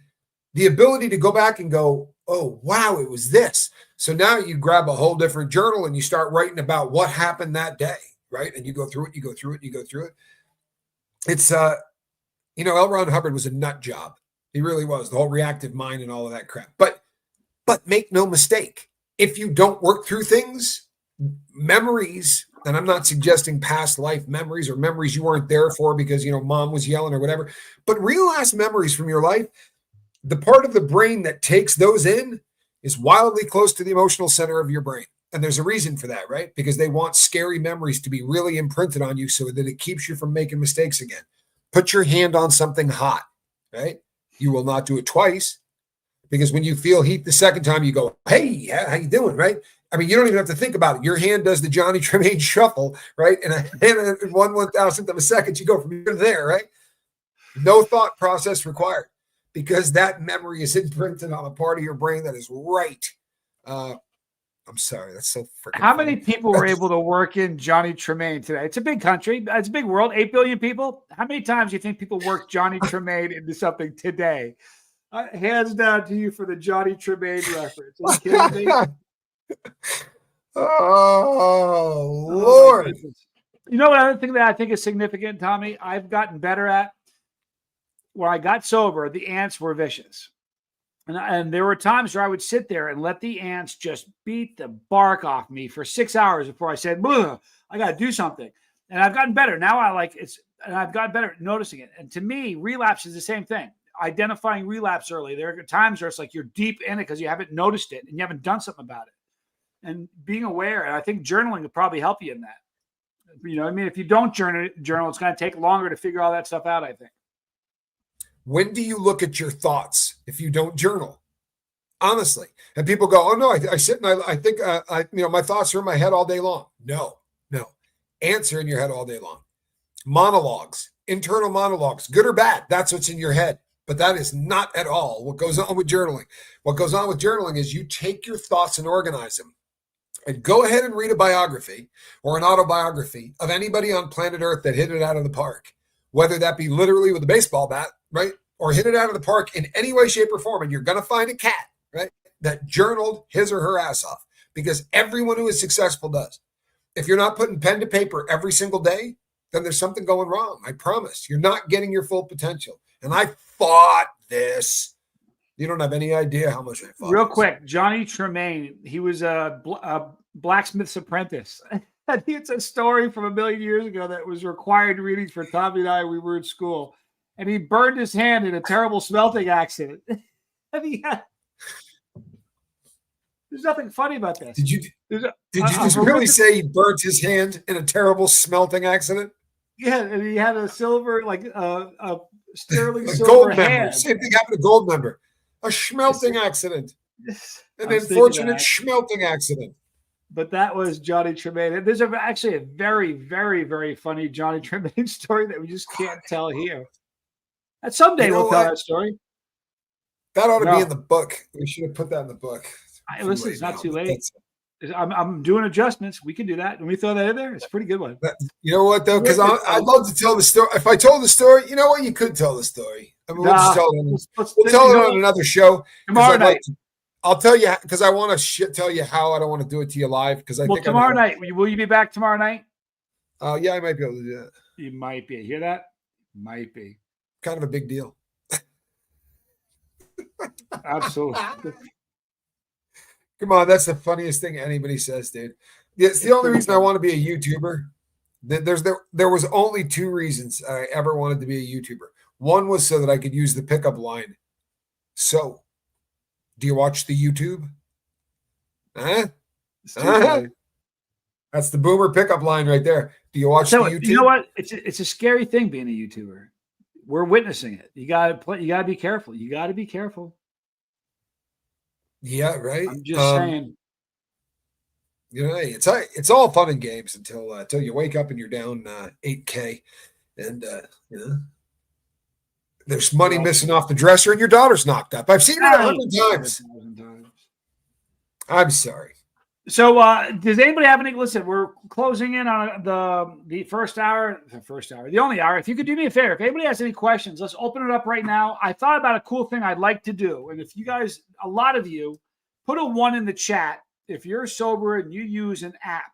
the ability to go back and go, oh, wow, it was this. So now you grab a whole different journal and you start writing about what happened that day, right? And you go through it, you go through it, you go through it. It's, L. Ron Hubbard was a nut job. He really was, the whole reactive mind and all of that crap. But make no mistake, if you don't work through things, memories, and I'm not suggesting past life memories or memories you weren't there for because, mom was yelling or whatever, but real ass memories from your life, the part of the brain that takes those in is wildly close to the emotional center of your brain. And there's a reason for that, right? Because they want scary memories to be really imprinted on you so that it keeps you from making mistakes again. Put your hand on something hot, right? You will not do it twice, because when you feel heat the second time, you go, hey, how you doing, right? I mean, you don't even have to think about it. Your hand does the Johnny Tremaine shuffle, right? And in 1/1000th of a second, you go from here to there, right? No thought process required, because that memory is imprinted on a part of your brain that is right. I'm sorry, that's so freaking How funny. many people were able to work in Johnny Tremaine today? It's a big country. It's a big world, 8 billion people. How many times do you think people worked Johnny Tremaine into something today? Hands down to you for the Johnny Tremaine reference. Are you kidding me? Oh, Lord. You know what other thing that I think is significant, Tommy? I've gotten better at. When I got sober, the ants were vicious. And there were times where I would sit there and let the ants just beat the bark off me for 6 hours before I said, I got to do something. And I've gotten better. Now and I've gotten better at noticing it. And to me, relapse is the same thing. Identifying relapse early. There are times where it's like you're deep in it because you haven't noticed it and you haven't done something about it. And being aware, and I think journaling will probably help you in that. You know what I mean? If you don't journal, it's going to take longer to figure all that stuff out, I think. When do you look at your thoughts if you don't journal? Honestly. And people go, oh, no, I sit and I think, my thoughts are in my head all day long. No. Answer in your head all day long. Monologues, internal monologues, good or bad, that's what's in your head. But that is not at all what goes on with journaling. What goes on with journaling is you take your thoughts and organize them. And go ahead and read a biography or an autobiography of anybody on planet Earth that hit it out of the park, whether that be literally with a baseball bat, right? Or hit it out of the park in any way, shape, or form. And you're going to find a cat, right, that journaled his or her ass off, because everyone who is successful does. If you're not putting pen to paper every single day, then there's something going wrong. I promise. You're not getting your full potential. And I fought this. You don't have any idea how much I fought. Real quick, Johnny Tremaine, he was a blacksmith's apprentice. And it's a story from a million years ago that was required reading for Tommy and I. We were in school. And he burned his hand in a terrible smelting accident. And there's nothing funny about this. Did you just really say he burnt his hand in a terrible smelting accident? Yeah, and he had a silver, like a sterling silver gold hand. Member. Same thing happened to gold member. A schmelting accident. An unfortunate schmelting accident. But that was Johnny Tremaine. There's actually a very, very, very funny Johnny Tremaine story that we just can't tell here. And someday we'll tell that story. That ought to be in the book. We should have put that in the book. Listen, it's not too late. I'm doing adjustments. We can do that. When we throw that in there, it's a pretty good one. You know what, though? Because I'd love to tell the story. If I told the story, you know what? You could tell the story. I mean, we'll just tell it. We'll tell it on another show. Tomorrow night. I'll tell you, because I want to tell you how. I don't want to do it to you live. Because I think tomorrow night. Will you be back tomorrow night? Yeah, I might be able to do that. You might be. Hear that? Might be. Kind of a big deal. Absolutely. Come on, that's the funniest thing anybody says, dude. It's the only reason I want to be a YouTuber. There was only two reasons I ever wanted to be a YouTuber. One was so that I could use the pickup line. So, do you watch the YouTube? Huh? That's the boomer pickup line right there. Do you watch the YouTube? You know what? It's a scary thing being a YouTuber. We're witnessing it. You gotta be careful. You gotta be careful. Yeah, right. I'm just saying. You know, it's all fun and games until you wake up and you're down 8K, and there's money missing off the dresser and your daughter's knocked up. I've seen that 100 times. I'm sorry. So, does anybody have any? Listen, we're closing in on the first hour. The only hour. If you could do me a favor, if anybody has any questions, let's open it up right now. I thought about a cool thing I'd like to do, and if you guys, a lot of you, put a 1 in the chat if you're sober and you use an app,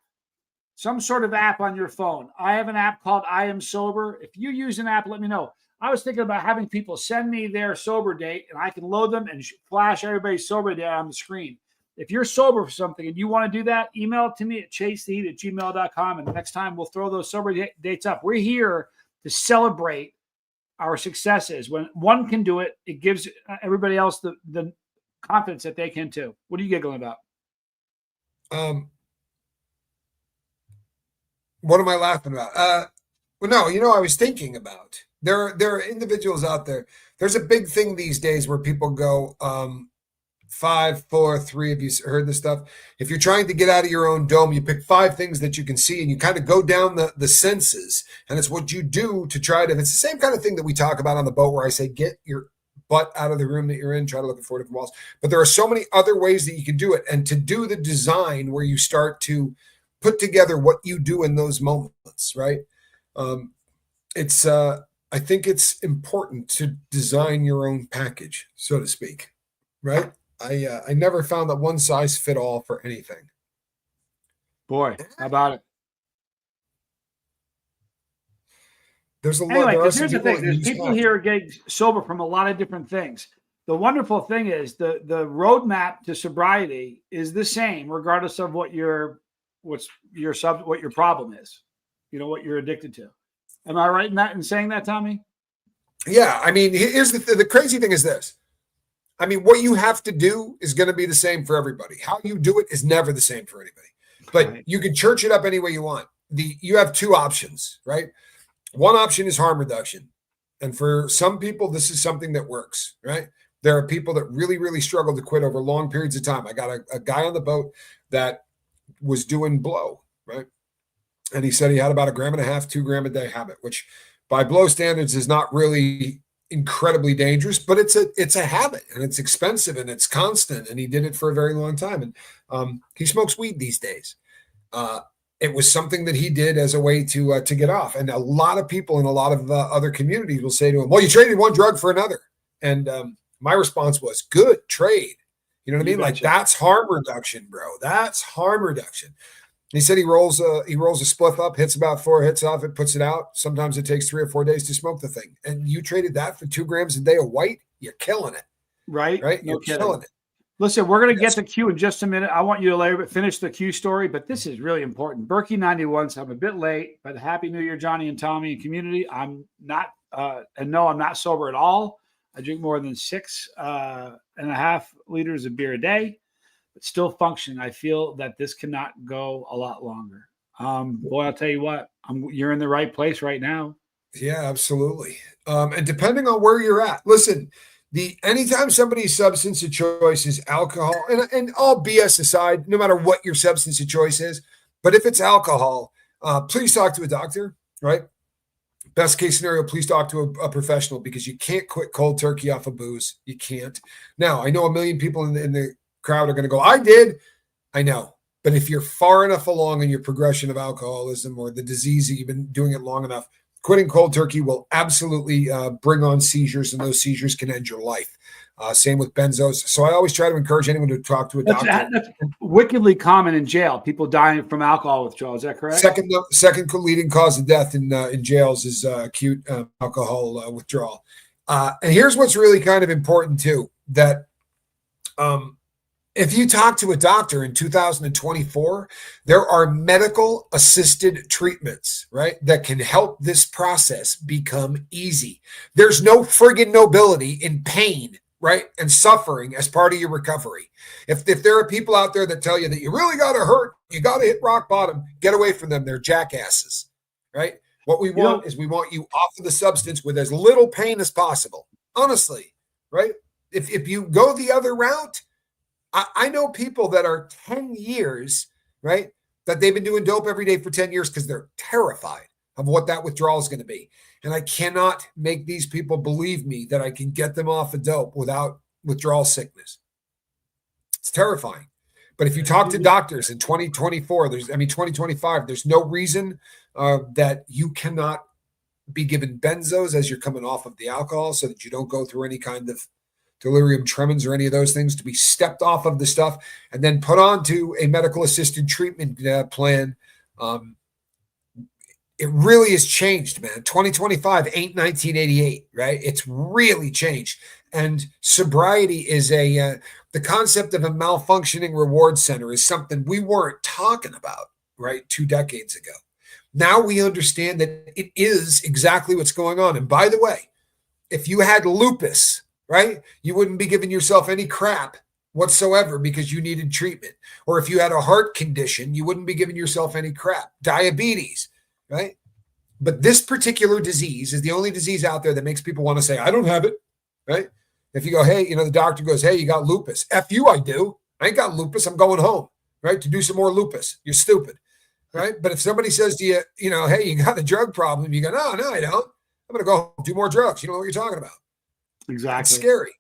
some sort of app on your phone. I have an app called I Am Sober. If you use an app, let me know. I was thinking about having people send me their sober date, and I can load them and flash everybody's sober date on the screen. If you're sober for something and you want to do that, email it to me at chasetheheat@gmail.com. And the next time we'll throw those sober dates up. We're here to celebrate our successes. When one can do it, it gives everybody else the confidence that they can too. What are you giggling about? What am I laughing about? Well, no, I was thinking about there are individuals out there. There's a big thing these days where people go, 5, 4, 3. Have you heard this stuff? If you're trying to get out of your own dome, you pick 5 things that you can see and you kind of go down the senses. And it's what you do to try to, it's the same kind of thing that we talk about on the boat where I say, get your butt out of the room that you're in, try to look at 4 different walls. But there are so many other ways that you can do it. And to do the design where you start to put together what you do in those moments, right? I think it's important to design your own package, so to speak, right? I never found that one size fit all for anything. Boy, how about it? There's a lot. Anyway, because here's the thing: there's people here getting sober from a lot of different things. The wonderful thing is the roadmap to sobriety is the same, regardless of what your problem is. what you're addicted to. Am I right in that in saying that, Tommy? Yeah. I mean, here's the crazy thing is this. I mean, what you have to do is going to be the same for everybody. How you do it is never the same for anybody. But Right. you can church it up any way you want. You have two options, right? One option is harm reduction. And for some people, this is something that works, right? There are people that really, really struggle to quit over long periods of time. I got a guy on the boat that was doing blow, right? And he said he had about 1.5 grams, 2 gram a day habit, which by blow standards is not really incredibly dangerous, but it's a habit, and it's expensive, and it's constant, and he did it for a very long time. And he smokes weed these days. It was something that he did as a way to get off. And a lot of people in a lot of other communities will say to him, well, you traded one drug for another. And my response was, good trade. You know what I mean? Like, that's harm reduction, bro. That's harm reduction. He said he rolls a spliff up, hits about 4 hits off it, puts it out. Sometimes it takes 3 or 4 days to smoke the thing. And you traded that for 2 grams a day of white? You're killing it. Right? Right? No You're kidding. killing it. Listen, we're going to get to Q in just a minute. I want you to finish the Q story, but this is really important. Berkey 91, so I'm a bit late, but Happy New Year, Johnny and Tommy and community. I'm not, and no, I'm not sober at all. I drink more than 6.5 liters of beer a day, but still function. I feel that this cannot go a lot longer. Boy, I'll tell you what, you're in the right place right now. Yeah, absolutely. And depending on where you're at, listen, anytime somebody's substance of choice is alcohol, and all BS aside, no matter what your substance of choice is, but if it's alcohol, please talk to a doctor, right? Best case scenario, please talk to a professional, because you can't quit cold turkey off of booze. You can't. Now, I know 1 million people in the crowd are going to go, I did. I know. But if you're far enough along in your progression of alcoholism or the disease that you've been doing it long enough, quitting cold turkey will absolutely bring on seizures, and those seizures can end your life. Same with benzos. So I always try to encourage anyone to talk to a doctor. That's wickedly common in jail. People dying from alcohol withdrawal. Is that correct? Second leading cause of death in jails is acute alcohol withdrawal. And here's what's really kind of important too, that if you talk to a doctor in 2024, there are medical assisted treatments, right, that can help this process become easy. There's no friggin' nobility in pain, right, and suffering as part of your recovery. If there are people out there that tell you that you really got to hurt, you got to hit rock bottom, get away from them. They're jackasses, right? What we want is we want you off of the substance with as little pain as possible. Honestly, right? If you go the other route, I know people that are 10 years, right, that they've been doing dope every day for 10 years because they're terrified of what that withdrawal is going to be. And I cannot make these people believe me that I can get them off of dope without withdrawal sickness. It's terrifying. But if you talk to doctors in 2024, 2025, there's no reason that you cannot be given benzos as you're coming off of the alcohol, so that you don't go through any kind of delirium tremens or any of those things, to be stepped off of the stuff and then put onto a medical assisted treatment plan. It really has changed, man. 2025 ain't 1988, right? It's really changed. And sobriety is the concept of a malfunctioning reward center is something we weren't talking about, right, 2 decades ago. Now we understand that it is exactly what's going on. And by the way, if you had lupus, right, you wouldn't be giving yourself any crap whatsoever because you needed treatment. Or if you had a heart condition, you wouldn't be giving yourself any crap. Diabetes, right? But this particular disease is the only disease out there that makes people want to say, I don't have it, right? If you go, hey, the doctor goes, hey, you got lupus. F you, I do. I ain't got lupus. I'm going home, right, to do some more lupus. You're stupid, right? But if somebody says to you, hey, you got a drug problem, you go, no, I don't. I'm going to go do more drugs. You know what you're talking about. Exactly. It's scary.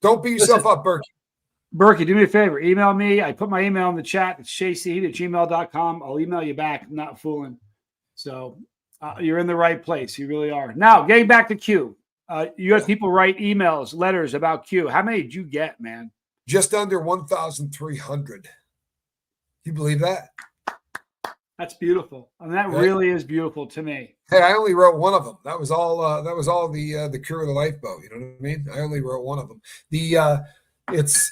Don't beat yourself up, Berkey. Berkey, do me a favor. Email me. I put my email in the chat. It's shayseed@gmail.com. I'll email you back. I'm not fooling. So you're in the right place. You really are. Now, getting back to Q. You had people write emails, letters about Q. How many did you get, man? Just under 1,300. You believe that? That's beautiful. And that really is beautiful to me. Hey, I only wrote one of them. That was all the Cure of the Lifeboat. You know what I mean? I only wrote one of them. It's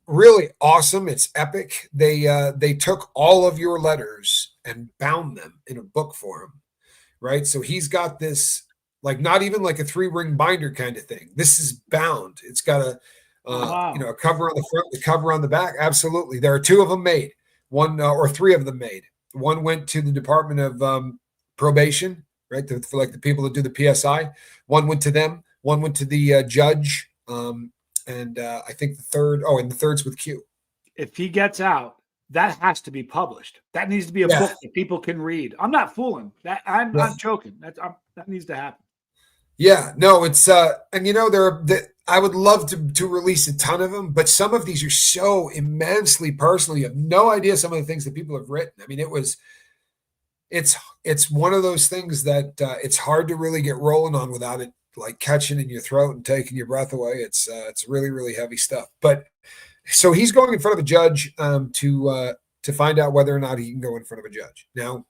really awesome. It's epic. They took all of your letters and bound them in a book for him, right? So he's got this, like, not even like a 3-ring binder kind of thing. This is bound. It's got a Wow. a cover on the front, the cover on the back. Absolutely. There are 2 of them made, one or 3 of them made. One went to the Department of Probation, right? For like the people that do the PSI. One went to them. One went to the judge. And I think and the third's with Q. If he gets out, that has to be published. That needs to be a Yeah. book that people can read. I'm not fooling. I'm Yeah. joking. That needs to happen. Yeah, no, it's and I would love to release a ton of them, but some of these are so immensely personal. You have no idea some of the things that people have written. I mean, it's one of those things that it's hard to really get rolling on without it like catching in your throat and taking your breath away. It's really, really heavy stuff. But so he's going in front of a judge to find out whether or not he can go in front of a judge. Now,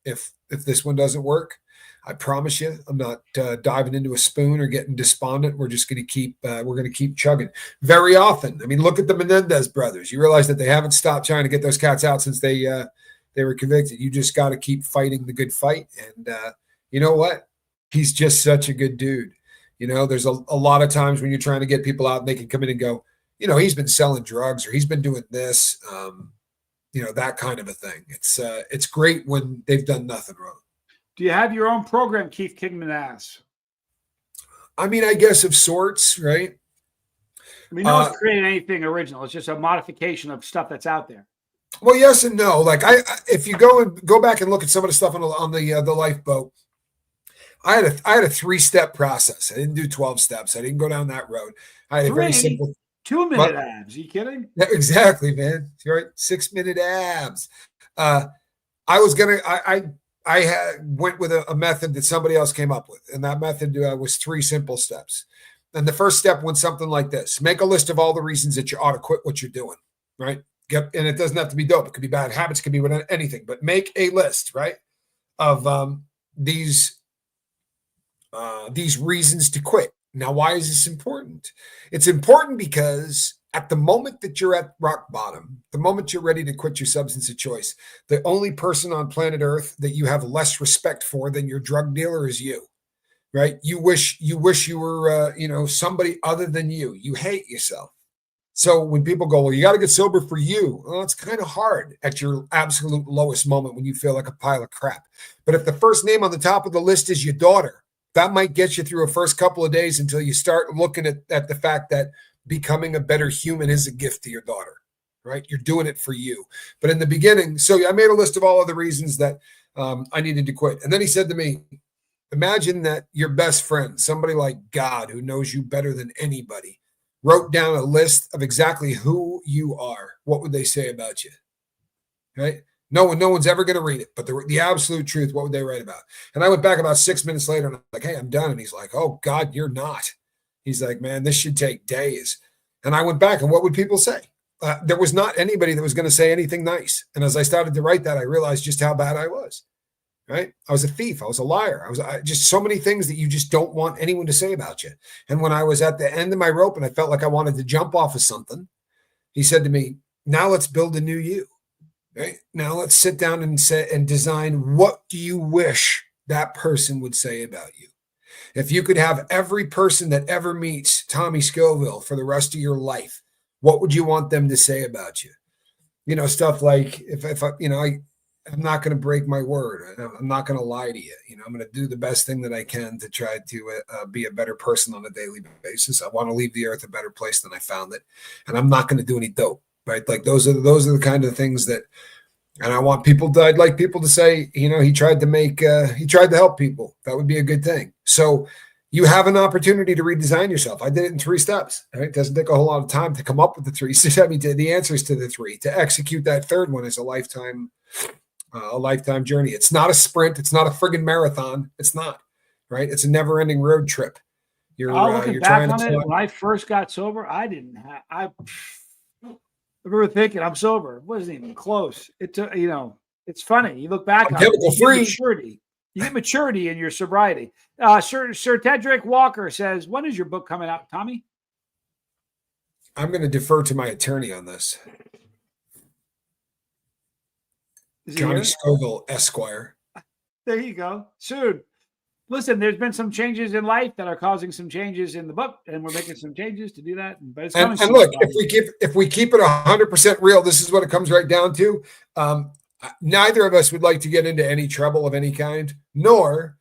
if this one doesn't work, I promise you, I'm not diving into a spoon or getting despondent. We're just going to keep chugging. Very often, I mean, look at the Menendez brothers. You realize that they haven't stopped trying to get those cats out since they were convicted. You just got to keep fighting the good fight. And you know what? He's just such a good dude. You know, there's a lot of times when you're trying to get people out and they can come in and go, you know, he's been selling drugs or he's been doing this, that kind of a thing. It's great when they've done nothing wrong. Do you have your own program, Keith Kingman asks? I mean, I guess of sorts, right? I mean, no one's created anything original. It's just a modification of stuff that's out there. Well, yes and no. Like if you go back and look at some of the stuff on the lifeboat, I had a 3-step process. I didn't do 12 steps. I didn't go down that road. I had a very simple 2-minute abs. Are you kidding? Yeah, exactly, man. You're right. 6-minute abs. I went with a method that somebody else came up with, and that method was 3 simple steps. And the first step went something like this: make a list of all the reasons that you ought to quit what you're doing, right? And it doesn't have to be dope. It could be bad habits, it could be anything, but make a list, right, of these reasons to quit. Now, why is this important? It's important because at the moment that you're at rock bottom, the moment you're ready to quit your substance of choice, the only person on planet Earth that you have less respect for than your drug dealer is you, right? You wish you were, somebody other than you. You hate yourself. So when people go, well, you got to get sober for you. Well, it's kind of hard at your absolute lowest moment when you feel like a pile of crap. But if the first name on the top of the list is your daughter, that might get you through a first couple of days until you start looking at the fact that becoming a better human is a gift to your daughter, right? You're doing it for you. But in the beginning, so I made a list of all of the reasons that I needed to quit. And then he said to me, imagine that your best friend, somebody like God, who knows you better than anybody, wrote down a list of exactly who you are. What would they say about you? Right? No one's ever going to read it, but the absolute truth, what would they write about? And I went back about 6 minutes later and I'm like, hey, I'm done. And he's like, oh God, you're not. He's like, man, this should take days. And I went back and what would people say? There was not anybody that was going to say anything nice. And as I started to write that, I realized just how bad I was, right? I was a thief. I was a liar. I was just so many things that you just don't want anyone to say about you. And when I was at the end of my rope and I felt like I wanted to jump off of something, he said to me, now let's build a new you. Right? Now let's sit down and design, what do you wish that person would say about you? If you could have every person that ever meets Tommy Scoville for the rest of your life, what would you want them to say about you? You know, stuff like I'm not going to break my word. I'm not going to lie to you. I'm going to do the best thing that I can to try to be a better person on a daily basis. I want to leave the earth a better place than I found it. And I'm not going to do any dope. Right. Like those are the kind of things that, and I'd like people to say, he tried to help people. That would be a good thing. So you have an opportunity to redesign yourself. I did it in 3 steps. Right? It doesn't take a whole lot of time to come up with the 3. I mean, the answers to the 3. To execute that third one is a lifetime journey. It's not a sprint. It's not a friggin' marathon. It's not. Right. It's a never ending road trip. You're back on it. When I first got sober, I remember thinking I'm sober. It wasn't even close. It's funny. You look back on it, you get maturity in your sobriety. Sir Tedrick Walker says, when is your book coming out, Tommy? I'm going to defer to my attorney on this. Is he Johnny here? Scoville, Esquire. There you go. Soon. Listen, there's been some changes in life that are causing some changes in the book, and we're making some changes to do that. But it's coming And soon. look, if we keep it 100% real, this is what it comes right down to. Neither of us would like to get into any trouble of any kind, nor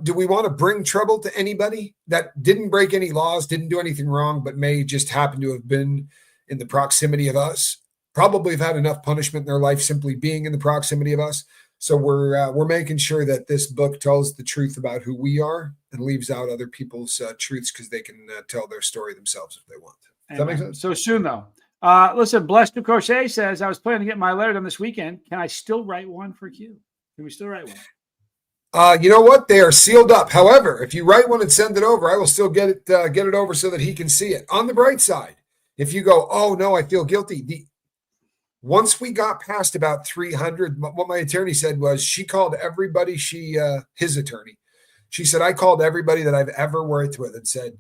do we want to bring trouble to anybody that didn't break any laws, didn't do anything wrong, but may just happen to have been in the proximity of us. Probably have had enough punishment in their life simply being in the proximity of us. So we're making sure that this book tells the truth about who we are and leaves out other people's truths because they can tell their story themselves if they want. Does that make sense? So soon, though. Listen, Blessed to Crochet says, I was planning to get my letter done this weekend. Can I still write one for Q? Can we still write one? You know what? They are sealed up. However, if you write one and send it over, I will still get it over so that he can see it. On the bright side, if you go, oh no, I feel guilty. Once we got past about 300, what my attorney said was she called everybody. His attorney, she said, I called everybody that I've ever worked with and said,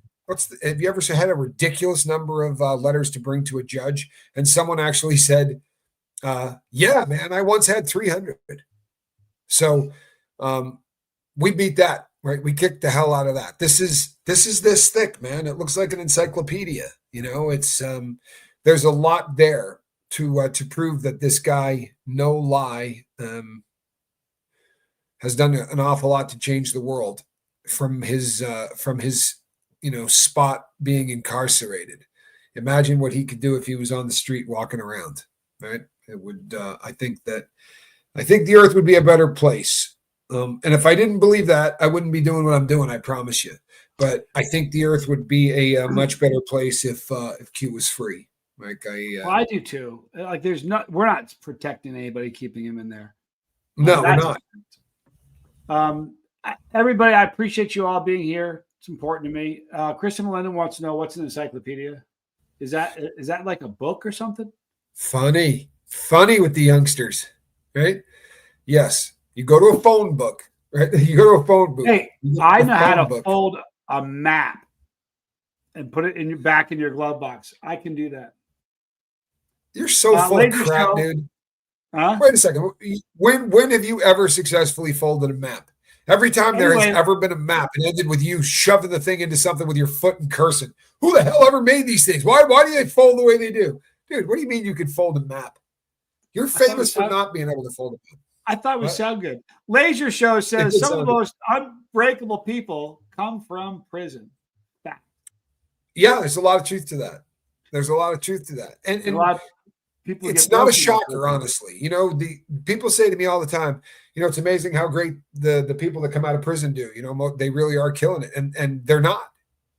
have you ever had a ridiculous number of letters to bring to a judge? And someone actually said, yeah, man, I once had 300. So we beat that, right? We kicked the hell out of that. This is this thick, man. It looks like an encyclopedia. It's there's a lot there to prove that this guy, no lie, has done an awful lot to change the world from his spot being incarcerated. Imagine what he could do if he was on the street walking around, right? It would. I think the earth would be a better place. And if I didn't believe that, I wouldn't be doing what I'm doing. I promise you. But I think the earth would be a much better place if Q was free. I do too. Like, we're not protecting anybody, keeping him in there. No, we're not. Everybody, I appreciate you all being here. It's important to me. Kristen Linden wants to know what's an encyclopedia. Is that like a book or something? Funny with the youngsters, right? Yes, you go to a phone book, right? You go to a phone book. Hey, I know how to fold a map and put it back in your glove box. I can do that. You're so full of crap, dude. Huh? Wait a second. When have you ever successfully folded a map? Every time there has ever been a map, it ended with you shoving the thing into something with your foot and cursing. Who the hell ever made these things? Why do they fold the way they do? Dude, what do you mean you could fold a map? You're famous for not being able to fold a map. I thought it would sound good. Laser Show says some of the most unbreakable people come from prison. Yeah, there's a lot of truth to that. And a lot of people it's not a shocker, honestly. The people say to me all the time, it's amazing how great the people that come out of prison do. They really are killing it, and they're not,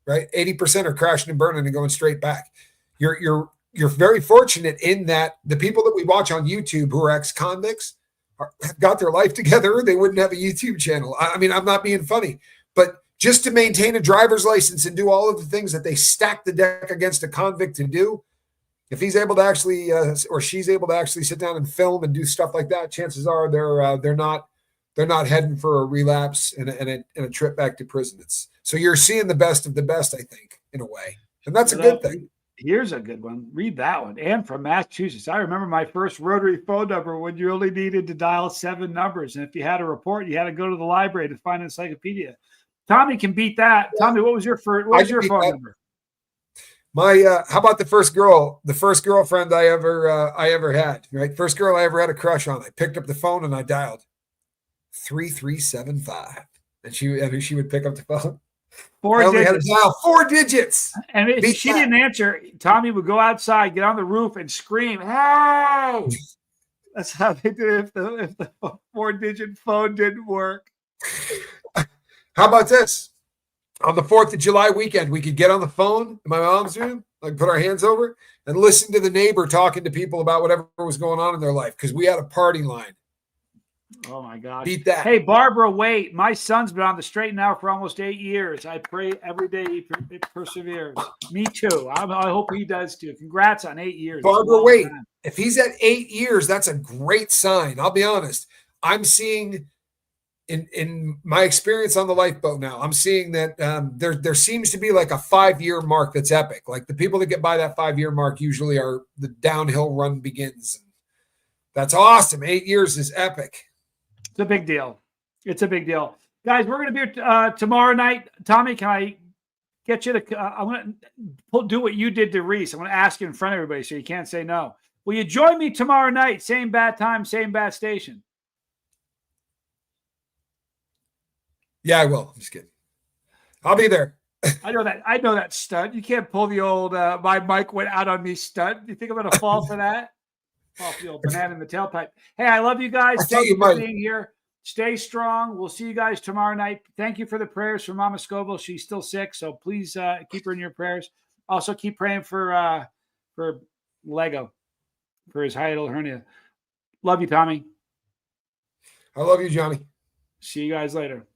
right? 80% are crashing and burning and going straight back. You're very fortunate in that the people that we watch on YouTube who are ex-convicts have got their life together. They wouldn't have a YouTube channel. I mean, I'm not being funny, but just to maintain a driver's license and do all of the things that they stack the deck against a convict to do, if he's able to actually or she's able to actually sit down and film and do stuff like that, chances are they're not heading for a relapse and a trip back to prison. So you're seeing the best of the best, I think, in a way, and that's a good thing. Here's a good one. Read that one. Ann from Massachusetts. I remember my first rotary phone number when you only needed to dial 7 numbers, and if you had a report, you had to go to the library to find an encyclopedia. Tommy can beat that. Yeah. Tommy, what was your phone number? How about the first girlfriend I ever had, right? First girl I ever had a crush on. I picked up the phone and I dialed 3375, and she would pick up the phone. 4 I only digits. had to dial 4 digits. And if she didn't answer, Tommy would go outside, get on the roof, and scream, "Hey!" That's how they did it if the 4-digit phone didn't work. How about this? On the 4th of July weekend, we could get on the phone in my mom's room, like put our hands over, and listen to the neighbor talking to people about whatever was going on in their life because we had a party line. Oh, my God. Beat that. Hey, Barbara, wait. My son's been on the straight and narrow for almost 8 years. I pray every day he perseveres. Me too. I hope he does too. Congrats on 8 years. Barbara, wait. If he's at 8 years, that's a great sign. I'll be honest. I'm seeing in my experience on the lifeboat now, I'm seeing that there seems to be like a 5-year mark that's epic. Like the people that get by that 5-year mark usually are the downhill run begins. That's awesome. 8 years is epic. It's a big deal. It's a big deal. Guys, we're going to be tomorrow night. Tommy, can I get you to I'm going to do what you did to Reese. I'm going to ask you in front of everybody so you can't say no. Will you join me tomorrow night? Same bad time, same bad station. Yeah, I will. I'm just kidding. I'll be there. I know that stunt. You can't pull the old my mic went out on me stunt. You think I'm going to fall for that? Fall for the old banana in the tailpipe. Hey, I love you guys. Thank you for being here. Stay strong. We'll see you guys tomorrow night. Thank you for the prayers for Mama Scoville. She's still sick, so please keep her in your prayers. Also, keep praying for Lego for his hiatal hernia. Love you, Tommy. I love you, Johnny. See you guys later.